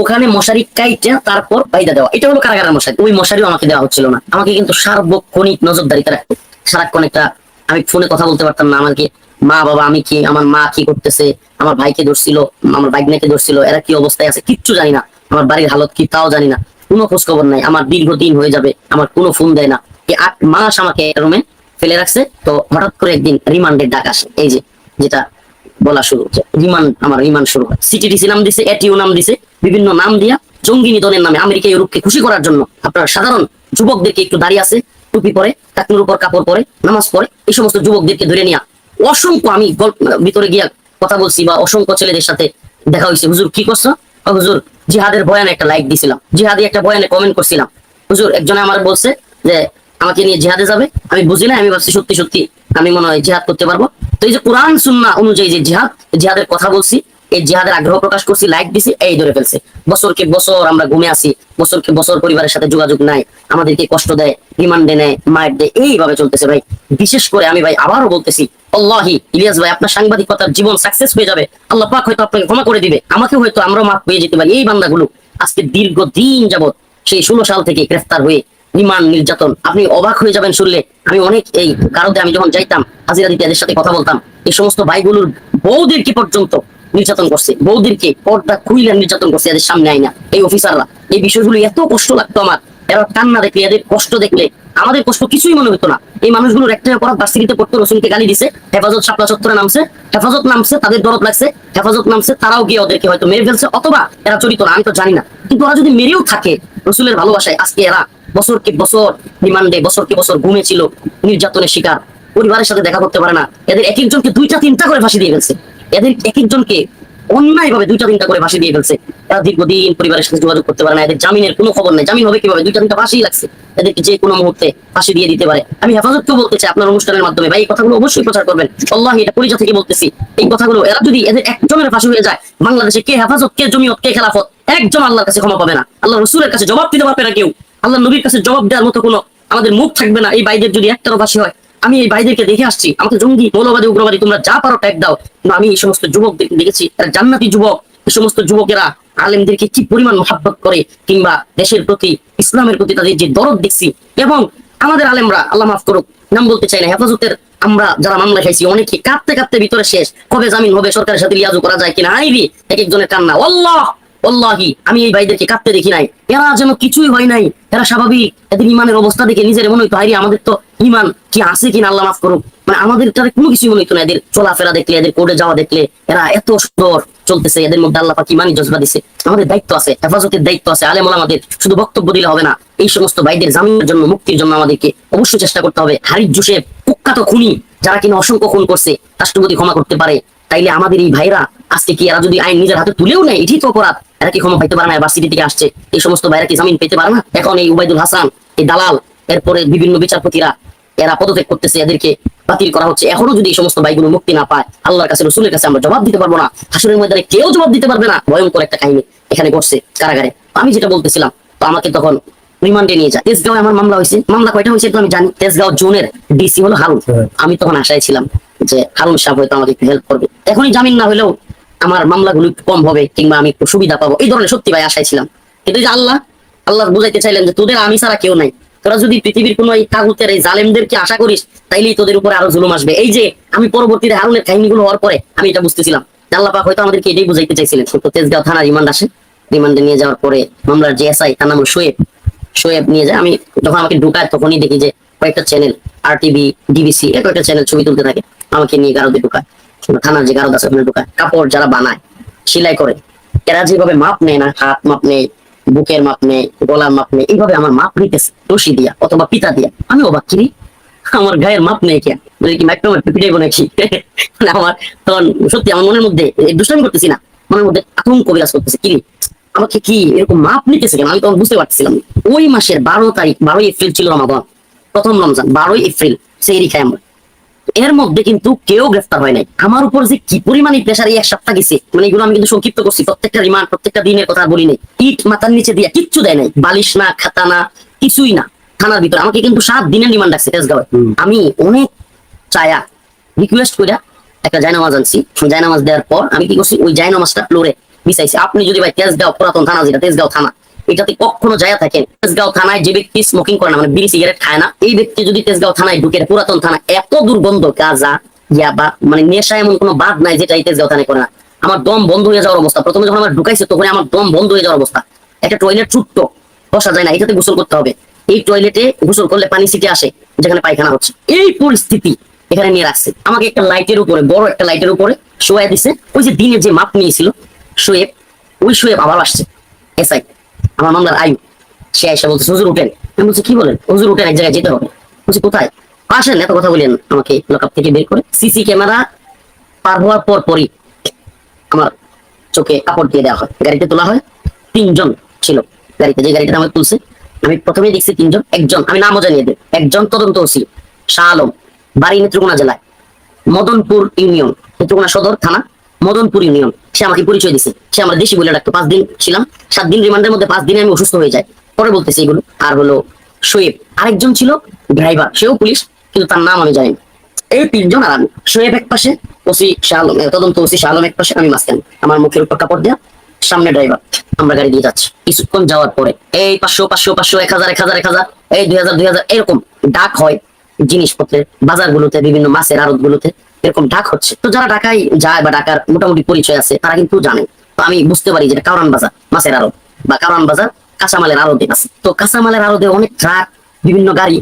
ওখানে মশারি কাইটা তারপর বাইদা দেওয়া, এটা হলো কারাগারের মশারি। ওই মশারিও আমাকে দেওয়া হচ্ছিল না, আমাকে কিন্তু সার্বক্ষণিক নজরদারিতে রাখতো। সারাক্ষণ একটা, আমি ফোনে কথা বলতে পারতাম না, আমাকে মা বাবা, আমি কি, আমার মা কি করতেছে, আমার ভাইকে ধরছিল, আমার বাইকনাকে ধরছিল, এরা কি অবস্থায় আছে কিচ্ছু জানি না, আমার বাড়ির হালত কি তাও জানি না, কোনো খোঁজ খবর নাই। আমার দীর্ঘদিন হয়ে যাবে, আমার কোনো ফোন দেয় না। এই 8 মাস আমাকে রুমে ফেলে রাখছে। তো হঠাৎ করে একদিন রিমান্ডের ডাক আসে, এই যে যেটা বলা শুরু হচ্ছে, রিমান্ড, আমার রিমান্ড শুরু হয়। সিটিডিসি নাম দিছে, এটিও নাম দিছে, বিভিন্ন নাম দিয়া জঙ্গি নিধনের নামে আমেরিকা ইউরোপকে খুশি করার জন্য আপনার সাধারণ যুবকদেরকে, একটু দাঁড়িয়ে আছে, টুপি পরে, টাকনুর উপর কাপড় পরে, নামাজ পড়ে, এই সমস্ত যুবকদেরকে ধরে নিয়ে অসংখ্য, আমি ভিতরে গিয়া কথা বলছি বা অসংখ্য ছেলেদের সাথে দেখা হয়েছে। হুজুর কি করছো? হুজুর জিহাদের বয়ানে একটা লাইক দিছিলাম, জিহাদি একটা বয়ানে কমেন্ট করছিলাম। হুজুর একজনে আমার বলছে যে আমাকে নিয়ে জিহাদে যাবে, আমি বুঝি না, আমি ভাবছি সত্যি সত্যি আমি মনে হয় জিহাদ করতে পারবো। তো এই যে কোরআন সুন্নাহ অনুযায়ী যে জিহাদ, জিহাদের কথা বলছি, এই জিহাদের আগ্রহ প্রকাশ করছি, লাইক দিছি, এই ধরে ফেলছে। বছরকে বছর আমরা ঘুমে আসি, বছরকে বছর পরিবারের সাথে যোগাযোগ নাই, আমাদেরকে কষ্ট দেয়, রিমান্ডে নেয়, মায়ের দেয়, এইভাবে চলতেছে ভাই। বিশেষ করে আমি ভাই আবারও বলতেছি, আল্লাহি ইলিয়াস ভাই, আপনার সাংবাদিকতার জীবন সাকসেস হয়ে যাবে, আল্লাহ পাক হয়তো আপনাকে ক্ষমা করে দিবে, আমাকে হয়তো আমরা মাফ পেয়ে যেতে পারি। এই বান্দাগুলো আজকে দীর্ঘদিন যাবত, সেই 16 সাল থেকে গ্রেফতার হয়ে রিমান্ড, নির্যাতন, আপনি অবাক হয়ে যাবেন শুনলে। আমি অনেক এই কারোতে আমি যখন যাইতাম হাজিরা দিতে, এদের সাথে কথা বলতাম, এই সমস্ত ভাইগুলোর বউদেরকে পর্যন্ত নির্যাতন করছে, বউদেরকে পর্দা খুইলে নির্যাতন করছে এদের সামনে আইনা এই অফিসাররা। এই বিষয়গুলো এত কষ্ট লাগতো আমার, এরা কান্না দেখলে, এদের কষ্ট দেখলে আমাদের কষ্ট কিছুই মনে হতো না। এই মানুষগুলোর একটাই অপরাধ, ভার্সিটিতে পড়তো, রসুলকে গালি দিছে, হেফাজত শাপলা চত্বরে নামছে, হেফাজত নামছে, তাদের দরদ লাগছে, হেফাজত নামছে, তারাও গিয়ে ওদেরকে হয়তো মেরে ফেলছে, অথবা এরা জড়িত না, আমি তো জানি না। কিন্তু ওরা যদি মেরেও থাকে রসুলের ভালোবাসায়, আজকে এরা বছরকে বছর রিমান্ডে, বছরকে বছর ঘুমে ছিল, নির্যাতনের শিকার, পরিবারের সাথে দেখা করতে পারে না। এদের এক একজনকে 2টা 3টা করে ফাঁসি দিয়ে ফেলছে, এদের এক একজনকে অন্যায় ভাবে 2টা 3টা করে ফাঁসি দিয়ে ফেলছে। এরা দীর্ঘদিন পরিবারের সাথে যোগাযোগ করতে পারে না, এদের জামিনের কোনো খবর নেই। জামিন হবে কিভাবে? 2টা 3টা ফাঁসি লাগছে, এদেরকে যে কোনো মুহূর্তে ফাঁসি দিয়ে দিতে পারে। আমি হেফাজতকেও বলতে চাই আপনার অনুষ্ঠানের মাধ্যমে, ভাই এই কথাগুলো অবশ্যই প্রচার করবেন। আল্লাহ, এটা পরিচয় থেকে বলতেছি, এই কথাগুলো, এরা যদি এদের একজনের ফাঁসি হয়ে যায়, বাংলাদেশে কে হেফাজত, কে জমিয়ত, কে খেলাফত, একজন আল্লাহর কাছে ক্ষমা পাবে না, আল্লাহ রসুলের কাছে জবাব দিতে পারবে না কেউ, আল্লাহ নবীর কাছে জবাব দেওয়ার মতো কোনো আমাদের মুখ থাকবে না। এই ভাইদের যদি একটারও ফাঁসি হয়, আমি এই ভাইদেরকে দেখে আসছি, আমাকে জঙ্গি, মৌলবাদী, উগ্রবাদী তোমরা যা পারো ট্যাগ দাও, কিন্তু আমি এই সমস্ত যুবক দেখেছি, তারা জান্নাতি যুবক। এই সমস্ত যুবকেরা আলেমদেরকে কি পরিমাণ মহাব্বত করে, কিংবা দেশের প্রতি, ইসলামের প্রতি তাদের যে দরদ দেখছি। এবং আমাদের আলেমরা, আল্লাহ মাফ করুক, নাম বলতে চাই না, হেফাজতের আমরা যারা মামলা খাইছি, অনেকে কাঁদতে কাঁদতে ভিতরে শেষ, কবে জামিন হবে, সরকারের সাথে লিয়াজু করা যায় কিনা, আইবি এক একজনের কান্না। আল্লাহ আল্লাহি, আমি এই ভাইদেরকে কাঁদতে দেখি নাই, এরা যেন কিছুই হয় নাই, এরা স্বাভাবিক। এদের ইমানের অবস্থা দেখে নিজের মনে হইতো, হাইরে আমাদের তো ইমান কি আছে কিনা, আল্লাহ মাফ করুক, মানে আমাদের কোনো কিছু মনে হইতো না। এদের চলাফেরা দেখলে, এদের কোর্টে যাওয়া দেখলে, এরা এত সুন্দর, চলতেছে, এদের মধ্যে আল্লাহ পাক ইমানি জজবা দিছে। আমাদের দায়িত্ব আছে, হেফাজতের দায়িত্ব আছে। আলেম ওলামাদের শুধু বক্তব্য দিলে হবে না, এই সমস্ত ভাইদের জামিনের জন্য, মুক্তির জন্য আমাদেরকে অবশ্যই চেষ্টা করতে হবে। হারিস জোসেফ কুখ্যাত খুনি, যারা কিনা অসংখ্য খুন করছে, রাষ্ট্রপতি ক্ষমা করতে পারে, তাইলে আমাদের এই ভাইরা আজকে কি এরা যদি আইন নিজের হাতে তুলেও নেয়, এটাই তো অপরাধ। এরা কি ক্ষমা পাইতে পারে না? ভার্সিটি থেকে আসছে, এই সমস্ত ভাইরা কি জামিন পেতে পারে না? এখন এই উবাইদুল হাসান, এই দালাল, এরপরে বিভিন্ন বিচারপতিরা এরা পদত্যাগ করতেছে, এদেরকে বাতিল করা হচ্ছে। এখনো যদি এই সমস্ত ভাইগুলো মুক্তি না পায়, আল্লাহর কাছে, রসুলের কাছে আমরা জবাব দিতে পারবো না। হাসরের ময়দানে কেউ জবাব দিতে পারবে না। ভয়ঙ্কর একটা কাহিনী এখানে ঘটছে কারাগারে। আমি যেটা বলতেছিলাম, তো আমাকে তখন রিমান্ডে নিয়ে যায়। তেজগাঁও আমার মামলা হয়েছে। মামলা কয়টা হয়েছে তো আমি জানি। তেজগাঁও জোনের ডিসি হলো হারুন। আমি তখন আশায় ছিলাম যে হারুন সাহেব হয়তো আমাকে একটু হেল্প করবে। এখনই জামিন না হলেও আমার মামলাগুলো একটু কম হবে, কিংবা আমি একটু সুবিধা পাবো, এই ধরনের সত্যি ভাই আশায় ছিলাম। কিন্তু যে আল্লাহ বুঝাইতে চাইলেন যে তোদের আমি ছাড়া কেউ নাই। তোরা যদি পৃথিবীর কোন এই তাগুতের এই জালেমদেরকে আশা করিস, তাইলেই তোদের উপরে আরো জুলুম আসবে। এই যে আমি পরবর্তীতে হারুনের কাহিনীগুলো হওয়ার পরে আমি এটা বুঝতেছিলাম, আল্লাহ পাক হয়তো আমাদেরকে এটাই বুঝাইতে চাইছিলেন। তো তেজগাঁও থানা রিমান্ড আসে। রিমান্ডে নিয়ে যাওয়ার পরে মামলার যে এসআই, তার নাম শোয়েব নিয়ে যায়। আমি যখন আমাকে ঢুকায়, তখনই দেখি যে কয়েকটা চ্যানেল, RTV, DBC, কয়েকটা চ্যানেল ছবি তুলতে থাকে। আমাকে নিয়ে গারদে ঢুকায়, থানার যে গারদ আছে ওখানে ঢুকায়। কাপড় যারা বানায়, সেলাই করে, এরা যেভাবে মাপ নেয় না, হাত মাপ নেয়, বুকের মাপ নেয়, গলার মাপ নেয়, এইভাবে আমার মাপ নিতেছে রশি দিয়া অথবা পিতা দিয়া। আমি অবাক, কিরি আমার গায়ের মাপ নেই কেন, কি মাইক্রোমার পিটাইবো নাকি? আমার তখন সত্যি আমার মনের মধ্যে দুষ্টামি করতেছি না, মনের মধ্যে আতঙ্ক বিরাজ করতেছে, কিরি আমাকে কি এরকম মাপ নিতেছে কেন? আমি তখন বুঝতে পারছিলাম। ওই মাসের 12 তারিখ, 12 এপ্রিল ছিল রমাদান, প্রথম রমজান, 12 এপ্রিল সেহরি খাই আমরা। এর মধ্যে কিন্তু কেউ গ্রেফতার হয় নাই। আমার উপর যে কি পরিমাণে প্রেসার এই এক সপ্তাহ গেছে, মানে এগুলো আমি কিন্তু সংক্ষিপ্ত করছি, প্রত্যেকটা রিমান্ড, প্রত্যেকটা দিনের কথা বলি নাই। ইট মাথার নিচে দিয়ে কিচ্ছু দেয় নাই, বালিশ না, খাতা না, কিছুই না। থানার ভিতরে আমাকে কিন্তু 7 দিনের রিমান্ড রাখছে তেজগাঁওয়ে। আমি অনেক চায়া রিকোয়েস্ট করে একটা জায়নামাজ আনছি। জায়নামাজ দেওয়ার পর আমি কি করছি, ওই জায়নামাজটা ফ্লোরে বিছাইছি। আপনি যদি ভাই তেজগাঁও পুরাতন থানা, যেটা তেজগাঁও থানা, এটাতে কখনো যায় থাকেন, তেজগাঁও থানায় যে ব্যক্তি স্মোকিং করে না, মানে বিড়ি সিগারেট খায় না, এই ব্যক্তি যদি তেজগাঁও থানায় ঢুকে, পুরাতন থানা, এত দুর্গন্ধ, গাঁজা, ইয়াবা, মানে নেশা, এমন কোনো বাদ নাই যেটা এই তেজগাঁও থানায় করে না। আমার দম বন্ধ হয়ে যাওয়ার অবস্থা। প্রথমে যখন আমার ঢুকাইছে, তখন আমার দম বন্ধ হয়ে যাওয়ার অবস্থা। একটা টয়লেট ছোট্ট, বসা যায় না, এটাতে গোসল করতে হবে। এই টয়লেটে গোসল করলে পানি ছিটে আসে যেখানে পায়খানা হচ্ছে। এই পরিস্থিতি এখানে নিয়ে রাখছে আমাকে। একটা লাইটের উপরে, বড় একটা লাইটের উপরে শোয়া দিছে। ওই যে দিনে যে মাপ নিয়েছিল শোয়েব, ওই শোয়েব আবার আসছে, এসআই আমার মামলার আয়ু। সে এসে বলছে, হুজুর উঠেন। আমি বলছি কি বলেন? হুজুর উঠেন, এক জায়গায় যেতে হবে। বলছি কোথায়? আসেন, এত কথা বলেন। আমাকে লকআপ থেকে বের করে সিসি ক্যামেরা পার হওয়ার পর পরই আমার চোখে কাপড় দিয়ে দেওয়া হয়, গাড়িতে তোলা হয়। 3 জন ছিল গাড়িতে, যে গাড়িটা আমাকে তুলছে। আমি প্রথমেই দেখছি 3 জন। একজন আমি নামও জানিয়ে দেব, একজন তদন্ত ওসি শাহ আলম, বাড়ি নেত্রকোনা জেলায়, মদনপুর ইউনিয়ন, নেত্রকোনা সদর থানা, মদনপুর ইউনিয়ন। সে আমাকে পরিচয় দিছে। সে আমার দেশি বলে ডাকতো। 5 দিন ছিলাম, 7 দিন রিমান্ডের মধ্যে 5 দিনে আমি অসুস্থ হয়ে যাই। পরে বলতেছি এগুলো। আর হলো শোয়েব, আরেকজন ছিল ড্রাইভার, সেও পুলিশ, কিন্তু তার নাম আমি জানি না। এই 3 জন আর আমি। শোয়েব এক পাশে, ওসি শাহ আলম, তদন্ত ওসি শাহ আলম এক পাশে, আমি মাঝখানে। আমার মুখের উপর কাপড় দেওয়া, সামনে ড্রাইভার। আমরা গাড়ি দিয়ে যাচ্ছি। কিছুক্ষণ যাওয়ার পরে এই 500 500 500, 1000 1000 1000, এই 2000 2000 এরকম ডাক হয় জিনিসপত্রের বাজারগুলোতে, বিভিন্ন মাছের আড়ত গুলোতে এরকম ডাক হচ্ছে। তো যারা ঢাকায় যায় বা ঢাকার মোটামুটি পরিচয় আছে, তারা কিন্তু জানে। তো আমি বুঝতে পারি যেটা কারওয়ান বাজার মাছের আড়ত, বা কারওয়ান বাজার কাঁচামালের আড়তে আছে। তো কাঁচামালের আড়তে অনেক ট্রাক, বিভিন্ন গাড়ি।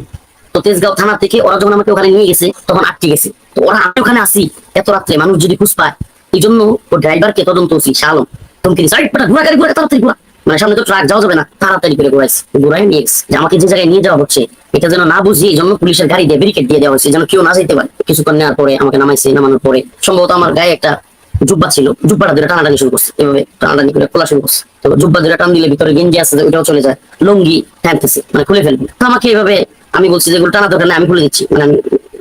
তো তেজগাঁও থানা থেকে ওরা যখন আমাকে ওখানে নিয়ে গেছে, তখন আটকে গেছে। তো ওরা, আমি ওখানে আসি এত রাত্রে, মানুষ যদি খুঁজ পায়, এই জন্য ও ড্রাইভারকে তদন্ত ওসি শাহ আলম ধমকি দিচ্ছে, ঘোরা গাড়ি ঘোরা, তাড়াতাড়ি ঘোরা, মানে সামনে তো ট্রাক যাওয়া যাবে না, তাড়াতাড়ি করে ঘোরাইছে। ঘোরাই নিয়ে গেছে যে আমাকে যে জায়গায় নিয়ে যাওয়া হচ্ছে, এটা যেন না বুঝি, এই জন্য পুলিশের গাড়ি দিয়ে ব্যারিকেড দিয়ে দেওয়া হয়েছে, যেন কেউ না যেতে পারে। কিছুক্ষণ নেওয়ার পরে আমাকে নামাইছে। নামানোর পরে সম্ভবত আমার গায়ে একটা জুব্বা ছিল, জুব্বাটা ধরে টানাটানি শুরু করছে, এভাবে টানাটানি করে খোলা শুরু করছে। তো জুব্বা ধরে টান দিলে ভিতরে গেঞ্জি আছে, ওইটাও চলে যায়, লুঙ্গি টানতেছে, মানে খুলে ফেলবে। তো আমাকে এইভাবে, আমি বলছি যেগুলো টানা দরকার নেই, আমি খুলে দিচ্ছি, মানে আমি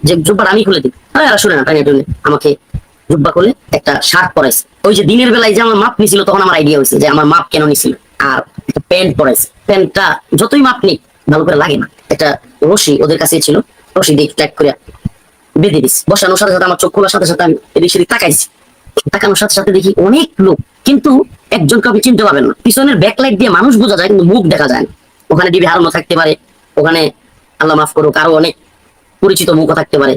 যে জুব্বাটা আমি খুলে দিই। আর শুনে না, টানিয়ে টুনে আমাকে জুব্বা খুলে একটা শার্ট পরাইছে। ওই যে দিনের বেলায় যে আমার মাপ নিছিল, তখন আমার আইডিয়া হয়েছে যে আমার মাপ কেন নিছিল। আর একটা প্যান্ট পরাইছে। প্যান্টটা যতই মাপ নিক ভালো করে লাগে না। একটা রশি ওদের কাছে ছিল, রশি দিয়ে ট্যাগ করে বেঁধে দিচ্ছে। বসানোর সাথে সাথে আমার চোখ খোলার সাথে সাথে আমি এদিক সেদিক তাকাইছি। তাকানোর সাথে সাথে দেখি অনেক লোক, কিন্তু একজনকে আপনি চিনতে পারবেন না। পিছনের ব্যাকলাইট দিয়ে মানুষ বোঝা যায়, কিন্তু মুখ দেখা যায় না। ওখানে ডিবি হারানো থাকতে পারে, ওখানে আল্লাহ মাফ করুক আরো অনেক পরিচিত মুখও থাকতে পারে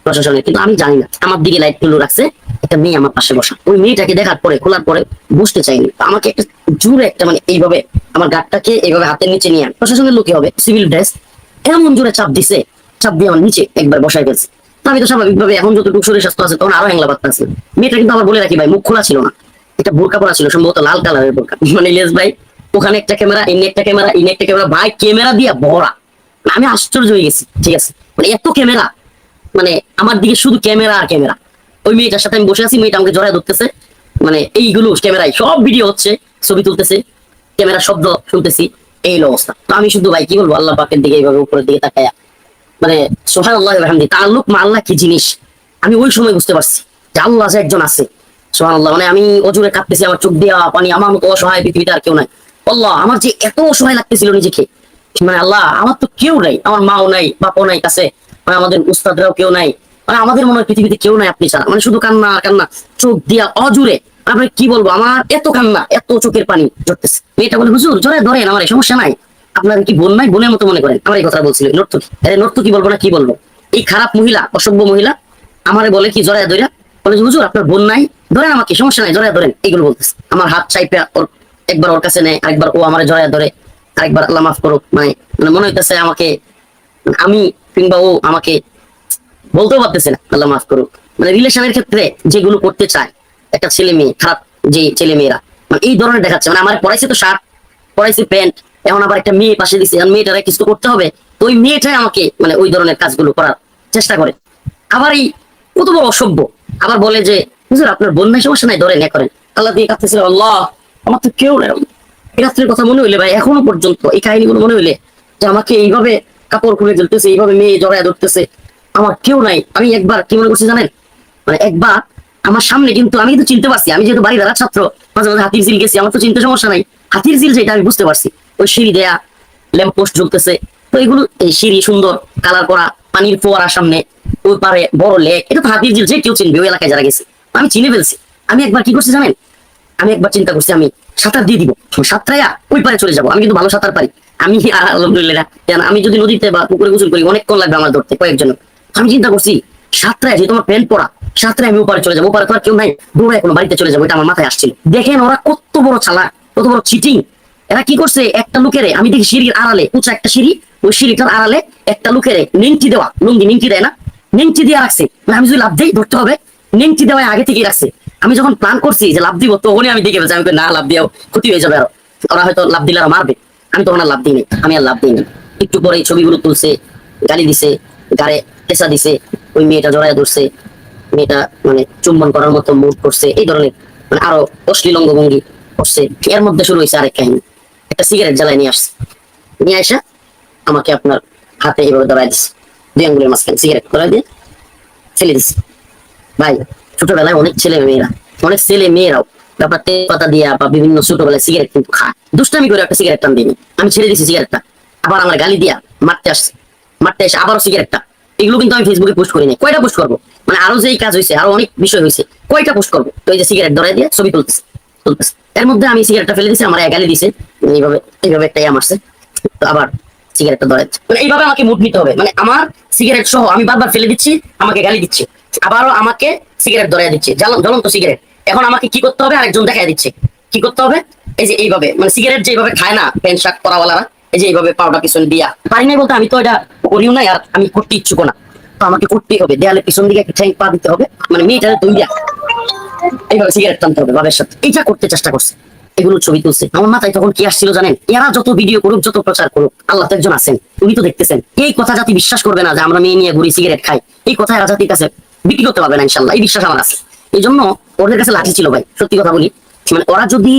প্রশাসনের, কিন্তু আমি জানি না। আমার দিকে লাইট গুলো রাখছে, একটা মেয়ে আমার পাশে বসা। ওই মেয়েটাকে দেখার পরে, খোলার পরে বসতে চাইনি। আমাকে একটা জোরে একটা, মানে এইভাবে আমার গাটটাকে এইভাবে হাতের নিচে নিয়ে, প্রশাসনের লোকই হবে, সিভিল ড্রেস, এমন জোরে চাপ দিছে, চাপ দিয়ে আমার নিচে একবার বসাই ফেলছে। আমি তো স্বাভাবিকভাবে এখন যতটুকু শরীর স্বাস্থ্য আছে, তখন আরো হ্যাংলা পাত্তা আছে। মেয়েটা কিন্তু আমার বলে রাখি ভাই, মুখ খোলা ছিল না, একটা বোরকা পরা ছিল, সম্ভবত লাল কালারের বোরকা। মানে ইলিয়াস ভাই ওখানে একটা ক্যামেরা, এনে একটা ক্যামেরা, এনে একটা ক্যামেরা, ভাই ক্যামেরা দিয়া ভরা। আমি আশ্চর্য হয়ে গেছি, ঠিক আছে, মানে এত ক্যামেরা, মানে আমার দিকে শুধু ক্যামেরা আর ক্যামেরা। ওই মেয়েটার সাথে আমি বসে আছি, মেয়েটা আমাকে জড়ায় ধরতেছে, মানে এইগুলো ক্যামেরায় সব ভিডিও হচ্ছে, ছবি তুলতেছে, ক্যামেরা শব্দ শুনতেছি, এই হলো অবস্থা। তো আমি শুধু ভাই কি বলবো, আল্লাহ পাকের দিকে এইভাবে উপরের দিকে তাকায়া, মানে সুবহানাল্লাহি ওয়া বিহামদিহি, তাআল্লুক মা আল্লাহ কি জিনিস আমি ওই সময় বুঝতে পারছি যে আল্লাহ যে একজন আছে। সুবহানাল্লাহ, মানে আমি অজুরে কাঁদতেছি, আমার চোখ দিয়া পানি, আমার মতো অসহায় পৃথিবীতে আর কেউ নাই। আল্লাহ, আমার যে এত অসহায় লাগতেছিল নিজেকে, মানে আল্লাহ আমার তো কেউ নাই, আমার মাও নাই, বাপও নাই কাছে, মানে আমাদের উস্তাদরাও কেউ নাই, মানে আমাদের মনে হয় পৃথিবীতে কেউ নাই আপনি ছাড়া, মানে শুধু কান্না আর কান্না, চোখ দিয়া অজুরে। আপনি কি বলবো, আমার এত কান্না, এত চোখের পানি ঝরতেছে। মেয়েটা বলে, হুজুর জোরে ধরেন, আমার এই সমস্যা নাই, আপনার কি বোন নাই, বোনের মতো মনে করেন। আমার এই কথা বলছিল নর্তকী। আরে নর্তকী বলবো না কি বলবো, এই খারাপ মহিলা, অসভ্য মহিলা আমারে বলে কি জড়ায় ধইরা, বলে যে হুজুর আপনার বোন নাই, ধরেন আমাকে, সমস্যা নাই, জড়ায় ধরেন, এগুলো বলতেছে। আমার হাত চাইপে ওর, একবার ওর কাছে নেয়, আরেকবার ও আমার জড়ায় ধরে, আরেকবার আল্লাহ মাফ করুক, মানে মানে মনে হইতেছে আমাকে, আমি কিংবা ও আমাকে বলতেও পারতেছে না আল্লাহ মাফ করুক। মানে রিলেশনের ক্ষেত্রে যেগুলো করতে চায় একটা ছেলে মেয়ে, খারাপ যে ছেলে মেয়েরা, মানে এই ধরনের দেখাচ্ছে। মানে আমার পড়াইছে তো শার্ট, পড়াইছে প্যান্ট, এখন আবার একটা মেয়ে পাশে দিছে, এখন মেয়েটারে কিছু করতে হবে, তো ওই মেয়েটাই আমাকে মানে ওই ধরনের কাজগুলো করার চেষ্টা করে। আবার এই কত বড় অসভ্য, আবার বলে যে হুজুর আপনার বোন নাই, সমস্যা নাই, ধরেন, করেন। আল্লাহ দিয়ে কাঁদতেছিল, আল্লাহ আমার তো কেউ নাই। এই রাত্রের কথা মনে হইলে ভাই, এখনো পর্যন্ত এই কাহিনীগুলো মনে হইলে, যে আমাকে এইভাবে কাপড় খুলে জ্বলতেছে, এইভাবে মেয়ে জড়ায় ধরতেছে, আমার কেউ নাই। আমি একবার কি মনে করছি জানেন, মানে একবার আমার সামনে, কিন্তু আমি কিন্তু চিনতে পারছি, আমি যেহেতু বাড়ি দাঁড়া ছাত্র, মাঝে মাঝে হাতির ঝিল গেছি, আমার তো চিনতে সমস্যা নাই। হাতির ঝিল যেটা আমি বুঝতে পারছি, ওই সিঁড়ি দেয়া, ল্যাম্প পোস্ট ঝুলতেছে, তো এগুলো, এই সিঁড়ি সুন্দর কালার করা, পানির ফোয়ারার সামনে, ওই পারে বড় লেক, এটা তো হাতির ঝিল, যে কেউ চিনবে, ওই এলাকায় যারা গেছে, আমি চিনে ফেলছি। আমি একবার কি করছি জানেন, আমি একবার চিন্তা করছি আমি সাঁতার দিয়ে দিব, সাঁতরাইয়া ওই পারে চলে যাবো। আমি কিন্তু ভালো সাঁতার পারি, আমি আলহামদুলিল্লাহ, আমি যদি নদীতে বা পুকুরে গোসল করি অনেকক্ষণ লাগবে আমার ধরতে, কয়েকজন। আমি চিন্তা করছি সাঁতরায়, যে তোমার প্যান্ট পরা, সাঁতরায় আমি ওপারে চলে যাবো, ওপারে তো আর কেউ নাই, দৌড়ায় কোনো বাড়িতে চলে যাবো, এটা আমার মাথায় আসছিল। দেখেন ওরা কত বড় চালাক, কত বড় চিটিং। এরা কি করছে, একটা লোকেরে আমি দেখি সিঁড়ির আড়ালে, উঁচা একটা সিঁড়ি, ওই সিঁড়িটার আড়ালে একটা লোকেরে নিংটি দেওয়া, লুঙ্গি নিংটি দেয় না, নিংটি দিয়ে রাখছে, মানে আমি যদি লাভ দিই ধরতে হবে, নিংটি দেওয়া আগে থেকেই রাখছে। আমি যখন প্ল্যান করছি যে লাভ দিব, তখনই আমি দেখে ফেলছি, আমি না লাভ দিয়েও ক্ষতি হয়ে যাবে, আরো ওরা হয়তো লাভ দিলে আরো মারবে। আমি তখন আর লাভ দিইনি, আমি আর লাভ দিইনি। একটু পরে ছবিগুলো তুলছে, গালি দিছে, গাড়ে পেশা দিছে, ওই মেয়েটা জড়ায় ধরছে, মেয়েটা মানে চুম্বন করার মতো মুড করছে, এই ধরনের মানে আরো অশ্লীল অঙ্গভঙ্গি করছে। এর মধ্যে শুরু হয়েছে আরেক কাহিনী, একটা সিগারেট জ্বালায় নিয়ে আসছে, নিয়ে আসা আমাকে আপনার হাতে এইভাবে ধরাই দিচ্ছে, 2 আঙ্গুলের মাঝখানে সিগারেট ধরাই দিয়ে ফেলে দিচ্ছে। ভাই ছোটবেলায় অনেক ছেলে মেয়েরা, অনেক ছেলে মেয়েরাও ব্যাপার পাতা দিয়া বা বিভিন্ন ছোটবেলায় সিগারেট কিন্তু খায়, দুষ্টামি করে একটা সিগারেট টান দিইনি, আমি ছেড়ে দিছি সিগারেটটা, আবার আমার গালি দিয়া মারতে আসছে, মারতে এসে আবারও সিগারেটটা। এগুলো কিন্তু আমি ফেসবুকে পোস্ট করিনি, কয়টা পোস্ট করবো, মানে আরো যে কাজ হয়েছে, আরো অনেক বিষয় হয়েছে, কয়টা পোস্ট করবো। তো এই যে সিগারেট ধরাই দিয়ে ছবি তুলতেছে, এর মধ্যে আমি সিগারেটটা ফেলে দিছি, আমার গালি দিছে, এইভাবে এইভাবে একটা মারছে, তো আবার সিগারেটটা ধরাচ্ছে, মানে এইভাবে আমাকে মুড নিতে হবে, মানে আমার সিগারেট সহ আমি বারবার ফেলে দিচ্ছি, আমাকে গালি দিচ্ছে, আবারও আমাকে সিগারেট ধরাই দিচ্ছে, জ্বলন্ত সিগারেট। এখন আমাকে কি করতে হবে, আরেকজন দেখাই দিচ্ছে কি করতে হবে, এই যে এইভাবে, মানে সিগারেট যেভাবে খায় না প্যান্ট শার্ট পরাওয়ালারা, এই যে এইভাবে পাউডার পিছন দিয়া, পারি নাই বলতে আমি তো এটা করিও নাই, আর আমি করতে ইচ্ছুক না, তো আমাকে করতেই হবে, দেয়ালে পিছন দিকে একটা ঠ্যাং পা দিতে হবে, মানে মেয়েটারে তুই দিয়া এইভাবে সিগারেট টানতে হবে বাবার সাথে, এইটা করতে চেষ্টা করছে। এগুলো ছবি তুলছে, আমার মাথায় তখন কি আসছিল জানেন, এরা যত ভিডিও করুক, যত প্রচার করুক, আল্লাহ তো একজন আছেন, উনি তো দেখতেছেন। এই কথা জাতি বিশ্বাস করবে না যে আমরা মেয়ে নিয়ে ঘুরি, সিগারেট খাই, এই কথা এরা জাতির কাছে বিক্রি করতে পারবে না ইনশাল্লাহ, এই বিশ্বাস আমার আছে। এই জন্য ওদের কাছে লাঠি ছিল ভাই, সত্যি কথা বলি, মানে ওরা যদি,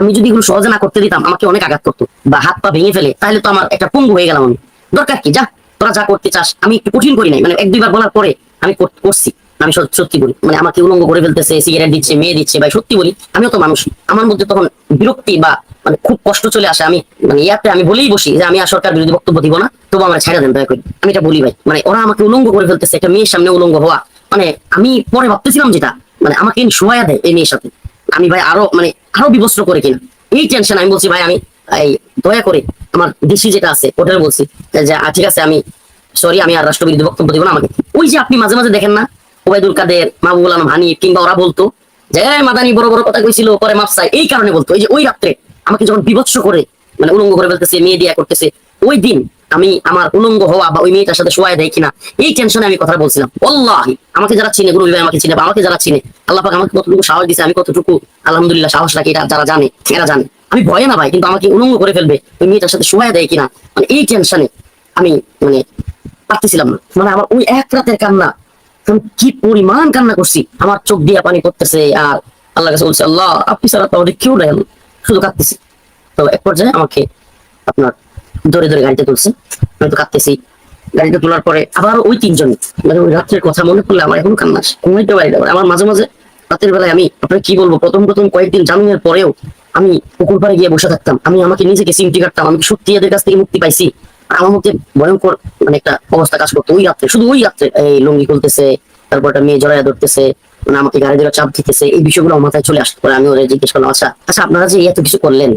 আমি যদি এগুলো সহজে না করতে দিতাম, আমাকে অনেক আঘাত করতো বা হাত পা ভেঙে ফেলে, তাহলে তো আমার একটা পঙ্গু হয়ে গেলাম আমি। দরকার কি, যা তোরা যা করতে চাস, আমি একটু কঠিন করি নাই, মানে 1-2 বার বলার পরে আমি করছি। আমি সত্যি বলি, মানে আমাকে উলঙ্গ করে ফেলতেছে, সিগারেট দিচ্ছে, মেয়ে দিচ্ছে, ভাই সত্যি বলি, আমিও তো মানুষ, আমার মধ্যে তখন বিরক্তি বা মানে খুব কষ্ট চলে আসে। আমি মানে ইয়াতে আমি বলেই বসি যে আমি আর সরকার বিরোধী বক্তব্য দিব না, তবু আমার ছেড়ে দেন দয়া করে, আমি এটা বলি ভাই। মানে ওরা আমাকে উলঙ্গ করে ফেলতেছে, একটা মেয়ের সামনে উলঙ্গ হওয়া, মানে আমি পরে ভাবতেছিলাম যেটা, মানে আমাকে শোয়া দেয় এই মেয়ের সাথে, আমি ভাই আরো মানে আরো বিবস্ত্র করে কিনা, এই টেনশন। আমি বলছি ভাই আমি এই দয়া করে আমার দেশি যেটা আছে ওটা বলছি যে ঠিক আছে, আমি সরি, আমি আর রাষ্ট্রবিরোধী বক্তব্য দিব না আমাকে। ওই যে আপনি মাঝে মাঝে দেখেন না, ওবায়দুল কাদের, মাহবুবুল আলম হানিফ কিংবা ওরা বলতো যে মাদানি বড় বড় কথা কইছিল, পরে মাপ চাই, এই কারণে বলতো। এই যে ওই রাত্রে আমাকে যখন বিভৎস করে মানে উলঙ্গ করে ফেলতেছে, মেয়ে দিয়া করতেছে, ওই দিন আমি আমার উলঙ্গ হওয়া বা ওই মেয়েটার সাথে শোয়া দেয় কিনা এই টেনশনে আমি কথা বলছিলাম। আল্লাহি আমাকে যারা চিনে, গুরু ভাই আমাকে চিনে বা আমাকে যারা চিনে, আল্লাহ পাক আমাকে কতটুকু সাহস দিছে, আমি কতটুকু আলহামদুলিল্লাহ সাহস রাখি, এটা যারা জানে এরা জানে। আমি ভয়ে না ভাই, কিন্তু আমাকে উলঙ্গ করে ফেলবে, ওই মেয়েটার সাথে শোয়া দেয় কিনা, মানে এই টেনশনে আমি মানে পারতেছিলাম না। মানে আমার ওই এক রাতের কান্না, আমি কি পরিমাণ কান্না করছি, আমার চোখ দিয়ে পানি পড়তেছে, আর আল্লাহ কাছে বলছে, আল্লাহ আপনি ছাড়া তো আমাদের কেউ নাই, শুধু কাঁদতেছি। তো এক পর্যায়ে আমাকে আপনার ধরে ধরে গাড়িতে তুলছে, আমি তো কাঁদতেছি। গাড়িতে তোলার পরে আবার ওই তিনজন, মানে ওই রাত্রের কথা মনে করলে আমার এখন কান্না আসে, ঘুমাইতে পারি না। আমার মাঝে মাঝে রাতের বেলায় আমি আপনার কি বলবো, প্রথম প্রথম কয়েকদিন জামিনের পরেও আমি পুকুর পাড়ে গিয়ে বসে থাকতাম, আমি আমাকে নিজেকে চিমটি কাটতাম, আমি সত্যি এদের কাছ থেকে মুক্তি পাইছি। আর আমার মধ্যে ভয়ঙ্কর মানে একটা অবস্থা কাজ করতো ওই রাত্রে, শুধু ওই রাত্রে। এই লুঙ্গি খুলতেছে, তারপর একটা মেয়ে জড়াইয়া ধরতেছে, মানে আমাকে গাড়ি ধরে চাপ দিতেছে, এই বিষয়গুলো আমার মাথায় চলে আসতে পারে। আমি ওরা জিজ্ঞেস করলাম, আচ্ছা আচ্ছা আপনারা যে এত কিছু করলেন,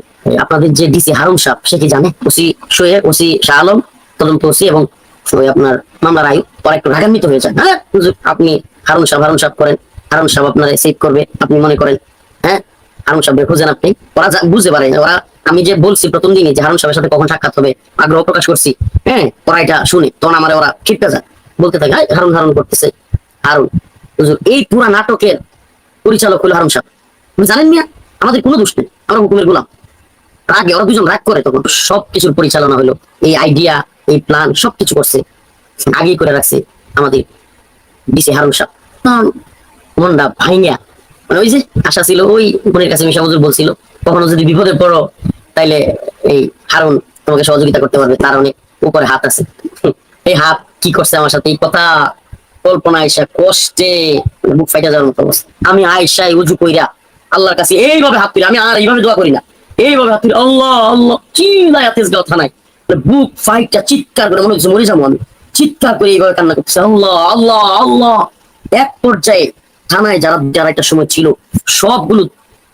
আপনাদের যে ডিসি হারুন সাহেব সে কি জানে? ওসি শোয়েব, ওসি শাহ আলম, তদন্ত ওসি এবং ওই আপনার মামলার আয়ু পরে একটু রাগান্বিত হয়ে যায়। হ্যাঁ হুজুর, আপনি হারুন সাহেব করেন, হারুন সাহেব আপনারা সেভ করবে, আপনি মনে করেন? হ্যাঁ হারুন সাহেব খুঁজেন আপনি। ওরা বুঝতে পারে ওরা, আমি যে বলছি প্রথম দিনে যে হারুন সাহেবের সাথে কখন সাক্ষাৎ হবে আগ্রহ প্রকাশ করছি, হ্যাঁ ওরা এটা শুনে তখন আমার ওরা খিটতে যায়, বলতে থাকে হারুন হারুন করতেছে। হারুন হুজুর, এই পুরা নাটকের পরিচালক হলো হারুন সাহেব। আপনি জানেন মিয়া, আমাদের কোনো দোষ নেই, আমরা হুকুমের গোলাম। রাগে ওরা দুজন রাগ করে, তখন সবকিছুর পরিচালনা হলো, এই আইডিয়া এই প্ল্যান সবকিছু করছে, আগেই করে রাখছে আমাদের ডিসি হারুন সাহেব। তখন মনটা ভাইঙ্গা, মানে ওই যে আশা ছিল, ওই বোনের কাছে মিশা হুজুর বলছিল কখনো যদি বিপদে পড়ো তাইলে এই হারুন তোমাকে সহযোগিতা করতে পারবে, তার অনেক উপরে হাত আছে। এই হাত কি করছে আমার সাথে, এই কথা কল্পনা আইসা কষ্টে বুক ফাইটা যাওয়ার মতো অবস্থা। আমি আয়সায় উজু কইরা আল্লাহর কাছে এইভাবে হাত তুলি, আমি আর এইভাবে দোয়া করি না, এইভাবে হাত তুলি, আল্লাহ আল্লাহ চিল্লায়া তেজগাঁও থানায় বুক ফাইটটা চিৎকার করে, মনে হচ্ছে মরে যাবো আমি, চিৎকার করে এইভাবে কান্না করতেছে, আল্লাহ আল্লাহ আল্লাহ। এক পর্যায়ে থানায় যারা যারা একটা সময় ছিল সবগুলো,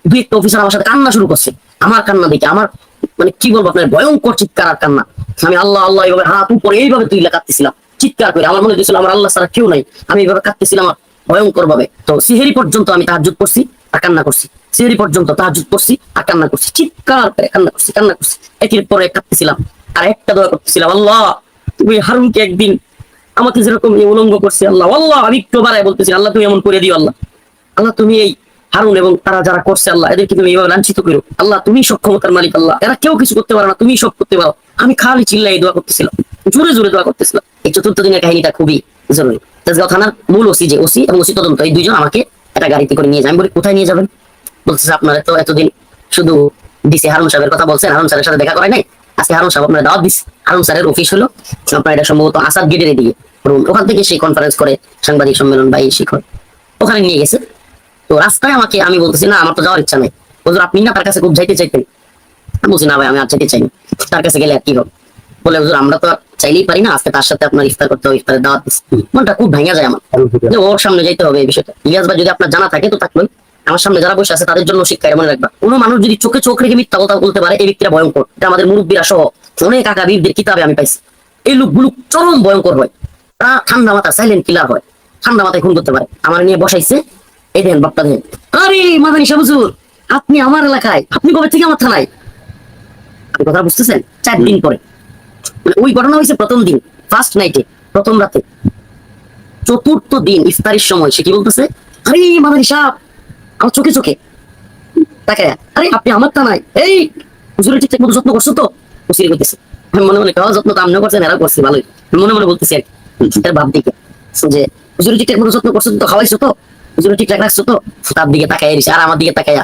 দুই একটা অফিসার আমার সাথে কান্না শুরু করছে। আমার কান্না দেখে আমার মানে কি বলবো আপনার, ভয়ঙ্কর চিৎকার আর কান্না। আমি আল্লাহ আল্লাহ এইভাবে হাত উপরে এইভাবে তুইলা কাঁদতেছিলাম চিৎকার করে, আমার মনে হচ্ছিল আমার আল্লাহ ছাড়া কেউ নাই, আমি এইভাবে কাঁদতেছিলাম ভয়ঙ্কর ভাবে। তো সিহেরি পর্যন্ত আমি তাহাজ্জুদ করছি আর কান্না করছি, সিহেরি পর্যন্ত তাহাজ্জুদ করছি আর কান্না করছি, চিৎকার করে কান্না করছি, একের পরে কাঁদতেছিলাম আর একটা দোয়া করতেছিলাম, আল্লাহ তুমি হারুনকে একদিন আমাকে যেরকম উলঙ্গ করছে, আল্লাহ আল্লাহ আমি একটু বাড়ায় বলতেছি, আল্লাহ তুমি এমন করে দিও, আল্লাহ আল্লাহ তুমি এই হারুন এবং তারা যারা করছে আল্লাহ এদেরকে তুমি এইভাবে লাঞ্ছিত করো, আল্লাহ তুমি সক্ষমতার মালিক, আল্লাহ এরা কেউ কিছু করতে পারে না, তুমি সব করতে পারো। আমি খালি চিল্লাই দোয়া করতেছিলাম, জোরে জোরে দোয়া করতেছিলাম। এই চতুর্থ দিনের কাহিনীটা খুবই জরুরি। তেজগাঁও থানার মূল ওসি যে ওসি এবং ওসি তদন্ত, এই দুইজন আমাকে একটা গাড়িতে করে নিয়ে যায়। আমি বলি কোথায় নিয়ে যাবেন? বলতেছে আপনারা তো এতদিন শুধু ডিসি হারুন সাহেবের কথা বলছেন, হারুন স্যারের সাথে দেখা করাই নাই, আজকে হারুন সাহেব আপনার দাওয়াত দিচ্ছে। হারুন স্যারের অফিস হলো আপনার এটা সম্ভবত আসাদ গেটের দিকে, ওখান থেকে সেই কনফারেন্স করে সাংবাদিক সম্মেলন বা এই শিখর, ওখানে নিয়ে গেছে। তো রাস্তায় আমাকে আমি বলতেছি না আমার তো যাওয়ার ইচ্ছা নাই, হুজুর আপনি না তার কাছে খুব যাইতে চাইতেন। আমি বলছি না ভাই আমি আর যেতে চাইনি, তার কাছে গেলে আর কি হবে। বলে হুজুর আমরা তো চাইলেই পারি না, আজকে তার সাথে আপনার ইফতার করতে হবে, ইফতারের দাওয়াত দিচ্ছে। মনটা খুব ভেঙে যায় আমার, যে ওর সামনে যাইতে হবে এই বিষয়টা। ইলিয়াস ভাই যদি আপনার জানা থাকে তো থাকলোই, আমার সামনে যারা বসে আছে তাদের জন্য শিক্ষা মনে রাখবা, কোনো মানুষ যদি চোখে চোখ রেখে মিথ্যা কথা বলতে পারে এই ব্যক্তিরা ভয়ঙ্কর। এটা আমাদের মুরব্বীরা সহ অনেক আকাবিরদের কিতাবে আমি পাইছি, এই লোকগুলো চরম ভয়ঙ্কর হয়, তারা ঠান্ডা মাথা সাইলেন্ট কিলার হয়, ঠান্ডা মাথায় খুন করতে পারে। আমার নিয়ে বসাইছে, এই দেন বাপটা দেন, আরে মাদানী শাহ হুজুর আপনি আমার এলাকায়, আপনি কবে থেকে আমার থানায়? আপনি কথা বুঝতেছেন? 4 দিন পরে, মানে ওই ঘটনা হয়েছে প্রথম দিন ফার্স্ট নাইটে, প্রথম রাতে। চতুর্থ দিন ইফতারির সময় সে কি বলতেছে, আরে মাদানী সাহেব আমার চোখে চোখে তাকায়, আরে আপনি আমার থানায়, এই হুজুরের ঠিকঠাক মতো যত্ন করছো তো? হুজুরি করতেছে। আমি মনে মনে খাওয়া যত্ন তো আপনিও করছেন, এরা করছি ভালোই, মনে মনে বলতেছি আর কি, এর ভাব দিকে যে হুজুরের ঠিকঠাক মতো যত্ন করছো তো, খাওয়াইছো তো, হুজুরের ঠিকঠাক রাখছো তো। তার দিকে তাকায় এসে আর আমার দিকে তাকায়া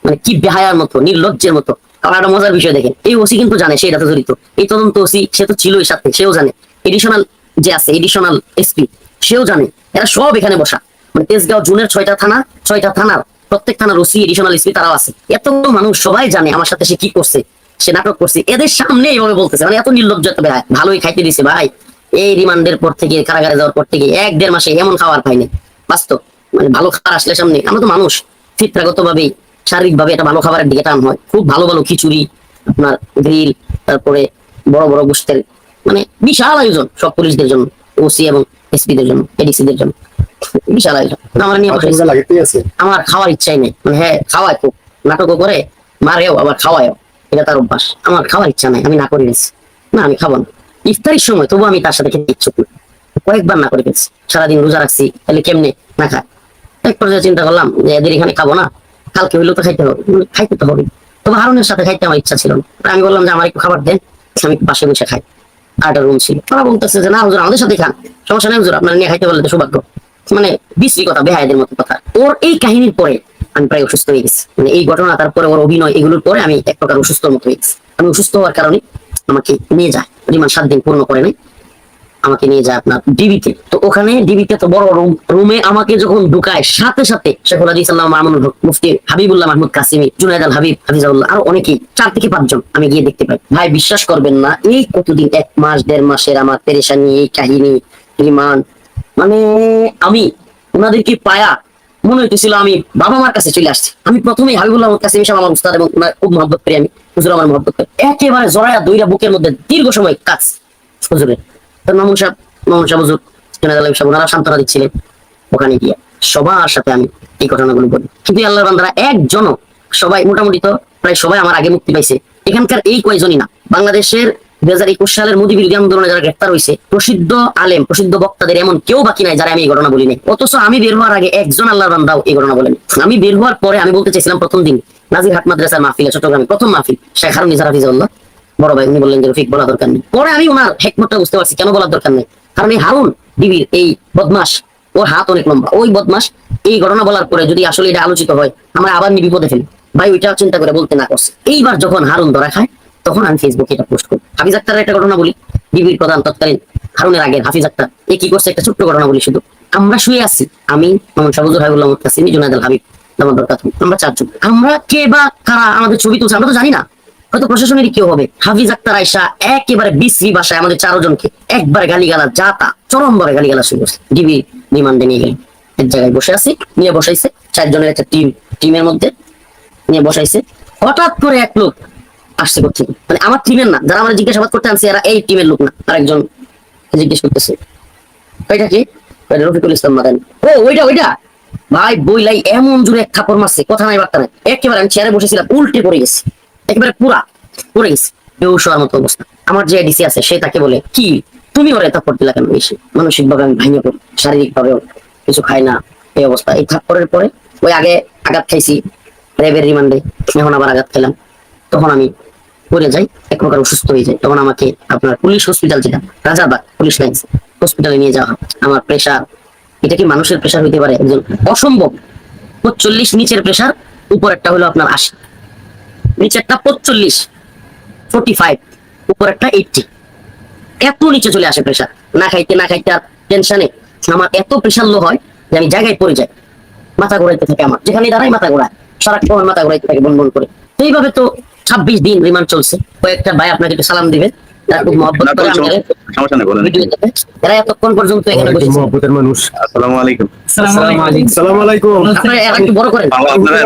মানে কি বেহায়ার মতো, নির্লজ্জের মতো। আমার একটা মজার বিষয় দেখেন, এই ওসি কিন্তু জানে সে এটা জড়িত, এই তদন্ত ওসি সে তো ছিলই সাথে, সেও জানে, এডিশনাল যে আছে এডিশনাল এসপি সেও জানে, এরা সব এখানে বসা। মানে তেজগাঁও জুনের 6টা থানা, 6টা থানার প্রত্যেক থানার ওসি এডিশনাল এসপি তারাও আছে। এত মানুষ সবাই জানে আমার সাথে সে কি করছে, সে নাটক করছে, এদের সামনে এইভাবে বলতেছে, মানে এত নির্লজ্জ, এত বেহায়া। ভালোই খাইতে দিছে ভাই, এই রিমান্ডের পর থেকে কারাগারে যাওয়ার পর থেকে 1-1.5 মাসে এমন খাবার পাইনি বাস্তব। মানে ভালো খাবার আসলে সামনে, আমরা তো মানুষ ফিতরাগত ভাবে শারীরিক ভাবে একটা ভালো খাবারের দিকে টান হয়, খুব ভালো ভালো খিচুড়ি আপনার গ্রিল, তারপরে বড় বড় গোশতের মানে বিশাল আয়োজন সব পুলিশদের জন্য, ওসি এবং এসপি দের জন্য, এডিসি দের জন্য বিশাল আয়োজন। আমার নিয়ে বসে আমার খাওয়ার ইচ্ছাই নেই, মানে হ্যাঁ খাওয়ায় খুব, নাটকও করে, মারেও আবার খাওয়ায়ও, এটা তার অভ্যাস। আমার খাওয়ার ইচ্ছা নাই, আমি না করে নিচ্ছি। না আমি খাবো না। ইফতারির সময় তবু আমি তার সাথে খেতে ইচ্ছুক না। কয়েকবার না করে ফেলছি, সারাদিন রোজা রাখছি, তাহলে কেমনে না খায়। এক পর্যায়ে চিন্তা করলাম যে এদের এখানে খাবো না, কালকে হইলেও তো খাইতে হবে, খাইতে তো হবে। তবে হারুনের সাথে খাইতে আমার ইচ্ছা ছিল না। আমি বললাম যে আমার একটু খাবার দেন, আমি একটু পাশে বসে খাই। আরেকটা রুম ছিল, তারা বলতেছে যে না হুজুর আমাদের সাথে খান, সমস্যা নেই হুজুর, আপনারা নিয়ে খাইতে বললে তো সৌভাগ্য। মানে বিশ্রী কথা, বেহায়াদের মতো কথা। ওর এই কাহিনীর পরে আমি প্রায় অসুস্থ হয়ে গেছি। মানে এই ঘটনা, তারপরে ওর অভিনয়, এগুলোর পরে আমি এক প্রকার অসুস্থর মতো হয়ে গেছি। আমি অসুস্থ হওয়ার কারণে আমাকে নিয়ে যায়, রিমান্ড 7 দিন পূর্ণ করে নাই, আমাকে নিয়ে যায় আপনার ডিবিতে। তো ওখানে ডিবিতে তো বড় রুমে আমাকে যখন ঢুকায়, সাথে সাথে শেখুল হাদিস আল্লামা মামুনুল হক, মুফতি হাবিবুল্লাহ মাহমুদ কাসিমি, জুনায়েদ আল হাবিব হাফিজাউল্লাহ, আরো অনেকেই, 4 থেকে 5 জন আমি গিয়ে দেখতে পাই। ভাই বিশ্বাস করবেন না, এই কতদিন 1 মাস 1.5 মাসের আমার পেরেশানি, এই কাহিনী, রিমান্ড, মানে আমি ওনাদেরকে পায়া মনে হইতেছিল আমি বাবা মার কাছে চলে আসছি। আমি প্রথমেই হাবিবুল্লাহ মাহমুদ কাসিমি সাহেব আমার উস্তাদ, এবং ওনার খুব মহব্বত করি আমি, হুজুর আমার মহব্বত করে, একেবারে জড়ায়া দইরা বুকের মধ্যে দীর্ঘ সময় কাজ হুজুরের। মামুন সাহেব হুজুর, জুনায়েদ আল হাবিব সাহেব, ওনারা সান্ত্বনা দিচ্ছিলেন। ওখানে গিয়ে সবার সাথে আমি এই ঘটনাগুলো বলি, কিন্তু আল্লাহর বান্দারা একজনও, সবাই মোটামুটি তো প্রায় সবাই আমার আগে মুক্তি পাইছে। এখানকার এই কয়জনই না, বাংলাদেশের 2021 সালের মোদী বিরোধী আন্দোলনে যারা গ্রেফতার হয়েছে, প্রসিদ্ধ আলেম, প্রসিদ্ধ বক্তাদের এমন কেউ বাকি নাই যারা আমি এই ঘটনা বলি নাই। অথচ আমি বের হওয়ার আগে একজন আল্লাহর বান্দাও এই ঘটনা বলেন। আমি বের হওয়ার পরে আমি বলতে চাইছিলাম, প্রথম দিন নাজিরহাট মাদ্রাসার মাহফিলে, চট্টগ্রামে প্রথম মাহফিল, শেখ হারুন নিজার হাফিজাউল্লাহ বড় ভাই, উনি বললেন যে রফিক বলা দরকার নেই। পরে আমি ওনার হেকমতটা বুঝতে পারছি কেন বলার দরকার নেই। কারণ এই হারুন ডিবির এই বদমাস, ওর হাত অনেক লম্বা, ওই বদমাস এই ঘটনা বলার পরে যদি আসলে এটা আলোচিত হয়, আমরা আবার বিপদে ফেলি। ভাই ওইটা চিন্তা করে বলতে না করছে। এইবার যখন হারুন ধরা খায়, তখন আমি ফেসবুকে এটা পোস্ট করি। হাফিজ আক্তারের একটা ঘটনা বলি, ডিবির প্রধান তৎকালীন, হারুনের আগের হাফিজ আক্তার, এ কি করছে একটা ছোট্ট ঘটনা বলি শুধু। আমরা শুয়ে আছি, আমি, মামুন সাহেব, হুজুর হাবিবুল্লাহ মাহমুদ কাসিমি, জুনায়েদ আল হাবিব, আমরা 4 জন। আমরা কে বা কারা আমাদের ছবি তুলছে আমরা তো জানি না, হয়তো প্রশাসনেরই কেউ হবে। হাফিজ আক্তার আয়সা একেবারে বিশ্রী ভাষায় আমাদের 4 জনকে একবার গালিগালা, যা তা চরম ভাবে গালিগালা শুরু করছে। ডিবি রিমান্ডে নিয়ে গেল, এক জায়গায় বসে আছি, নিয়ে বসাইছে 4 জনের একটা টিমের মধ্যে নিয়ে বসাইছে। হঠাৎ করে এক লোক আসছে করছে, মানে আমার টিমের না, যারা আমার জিজ্ঞাসাবাদ করতে আনছে এরা এই টিমের লোক না। আরেকজন জিজ্ঞেস করতেছে ওইটা কি, রফিকুল ইসলাম মাদান। ও ওইটা ভাই বইলাই এমন জোরে এক থাপড় মারছে, কথা নাই বার্তা নাই। একেবারে আমি চেয়ারে বসেছিলাম, উল্টে পড়ে গেছি, একেবারে পুরা পড়ে গেছি, বেহুশ হওয়ার মতো অবস্থা। আমার যে ডিসি আছে সে তাকে বলে, কি তুমি ওরে থাপ্পড় দিলা কেন? বেশি মানসিক ভাবে আমি ভেঙে পড়ি, শারীরিক ভাবেও কিছু খাই না, এই অবস্থা। এই থাপ্পড়ের পরে ওই আগে আঘাত খাইছি র্যাবের রিমান্ডে, এখন আবার আঘাত খেলাম, তখন আমি পড়ে যাই, এক প্রকার অসুস্থ হয়ে যায়। তখন আমাকে আপনার পুলিশ হসপিটাল, যেটা রাজারবাগ পুলিশ লাইন্স হসপিটালে নিয়ে যাওয়া হয়। আমার প্রেশার, এটা কি মানুষের প্রেশার হইতে পারে? একজন অসম্ভব 45 নিচের প্রেশার, উপর একটা হলো আপনার 80, নিচেরটা 45, 45, উপর একটা 80, এত নিচে চলে আসে প্রেশার। না খাইতে আর টেনশনে আমার এত প্রেশার লো হয় যে আমি জায়গায় পড়ে যাই, মাথা ঘোরাইতে থাকে, আমার যেখানে দাঁড়াই মাথা ঘোরায়, সারাক্ষণ মাথা ঘোরাইতে থাকে বন বন করে। তো এইভাবে তো 26 দিন রিমান্ড চলছে। কয়েকটা ভাই আপনাকে একটু সালাম দিবে, তারা খুব মহব্বত করে আমাদের সমস্যা নেই, বলেন। ভিডিও দেখে। এরা এতক্ষণ পর্যন্ত এখানে বসেছে। মহব্বতের মানুষ। আসসালামু আলাইকুম। আসসালামু আলাইকুম। আপনারা এরা একটু বড় করেন। আপনারা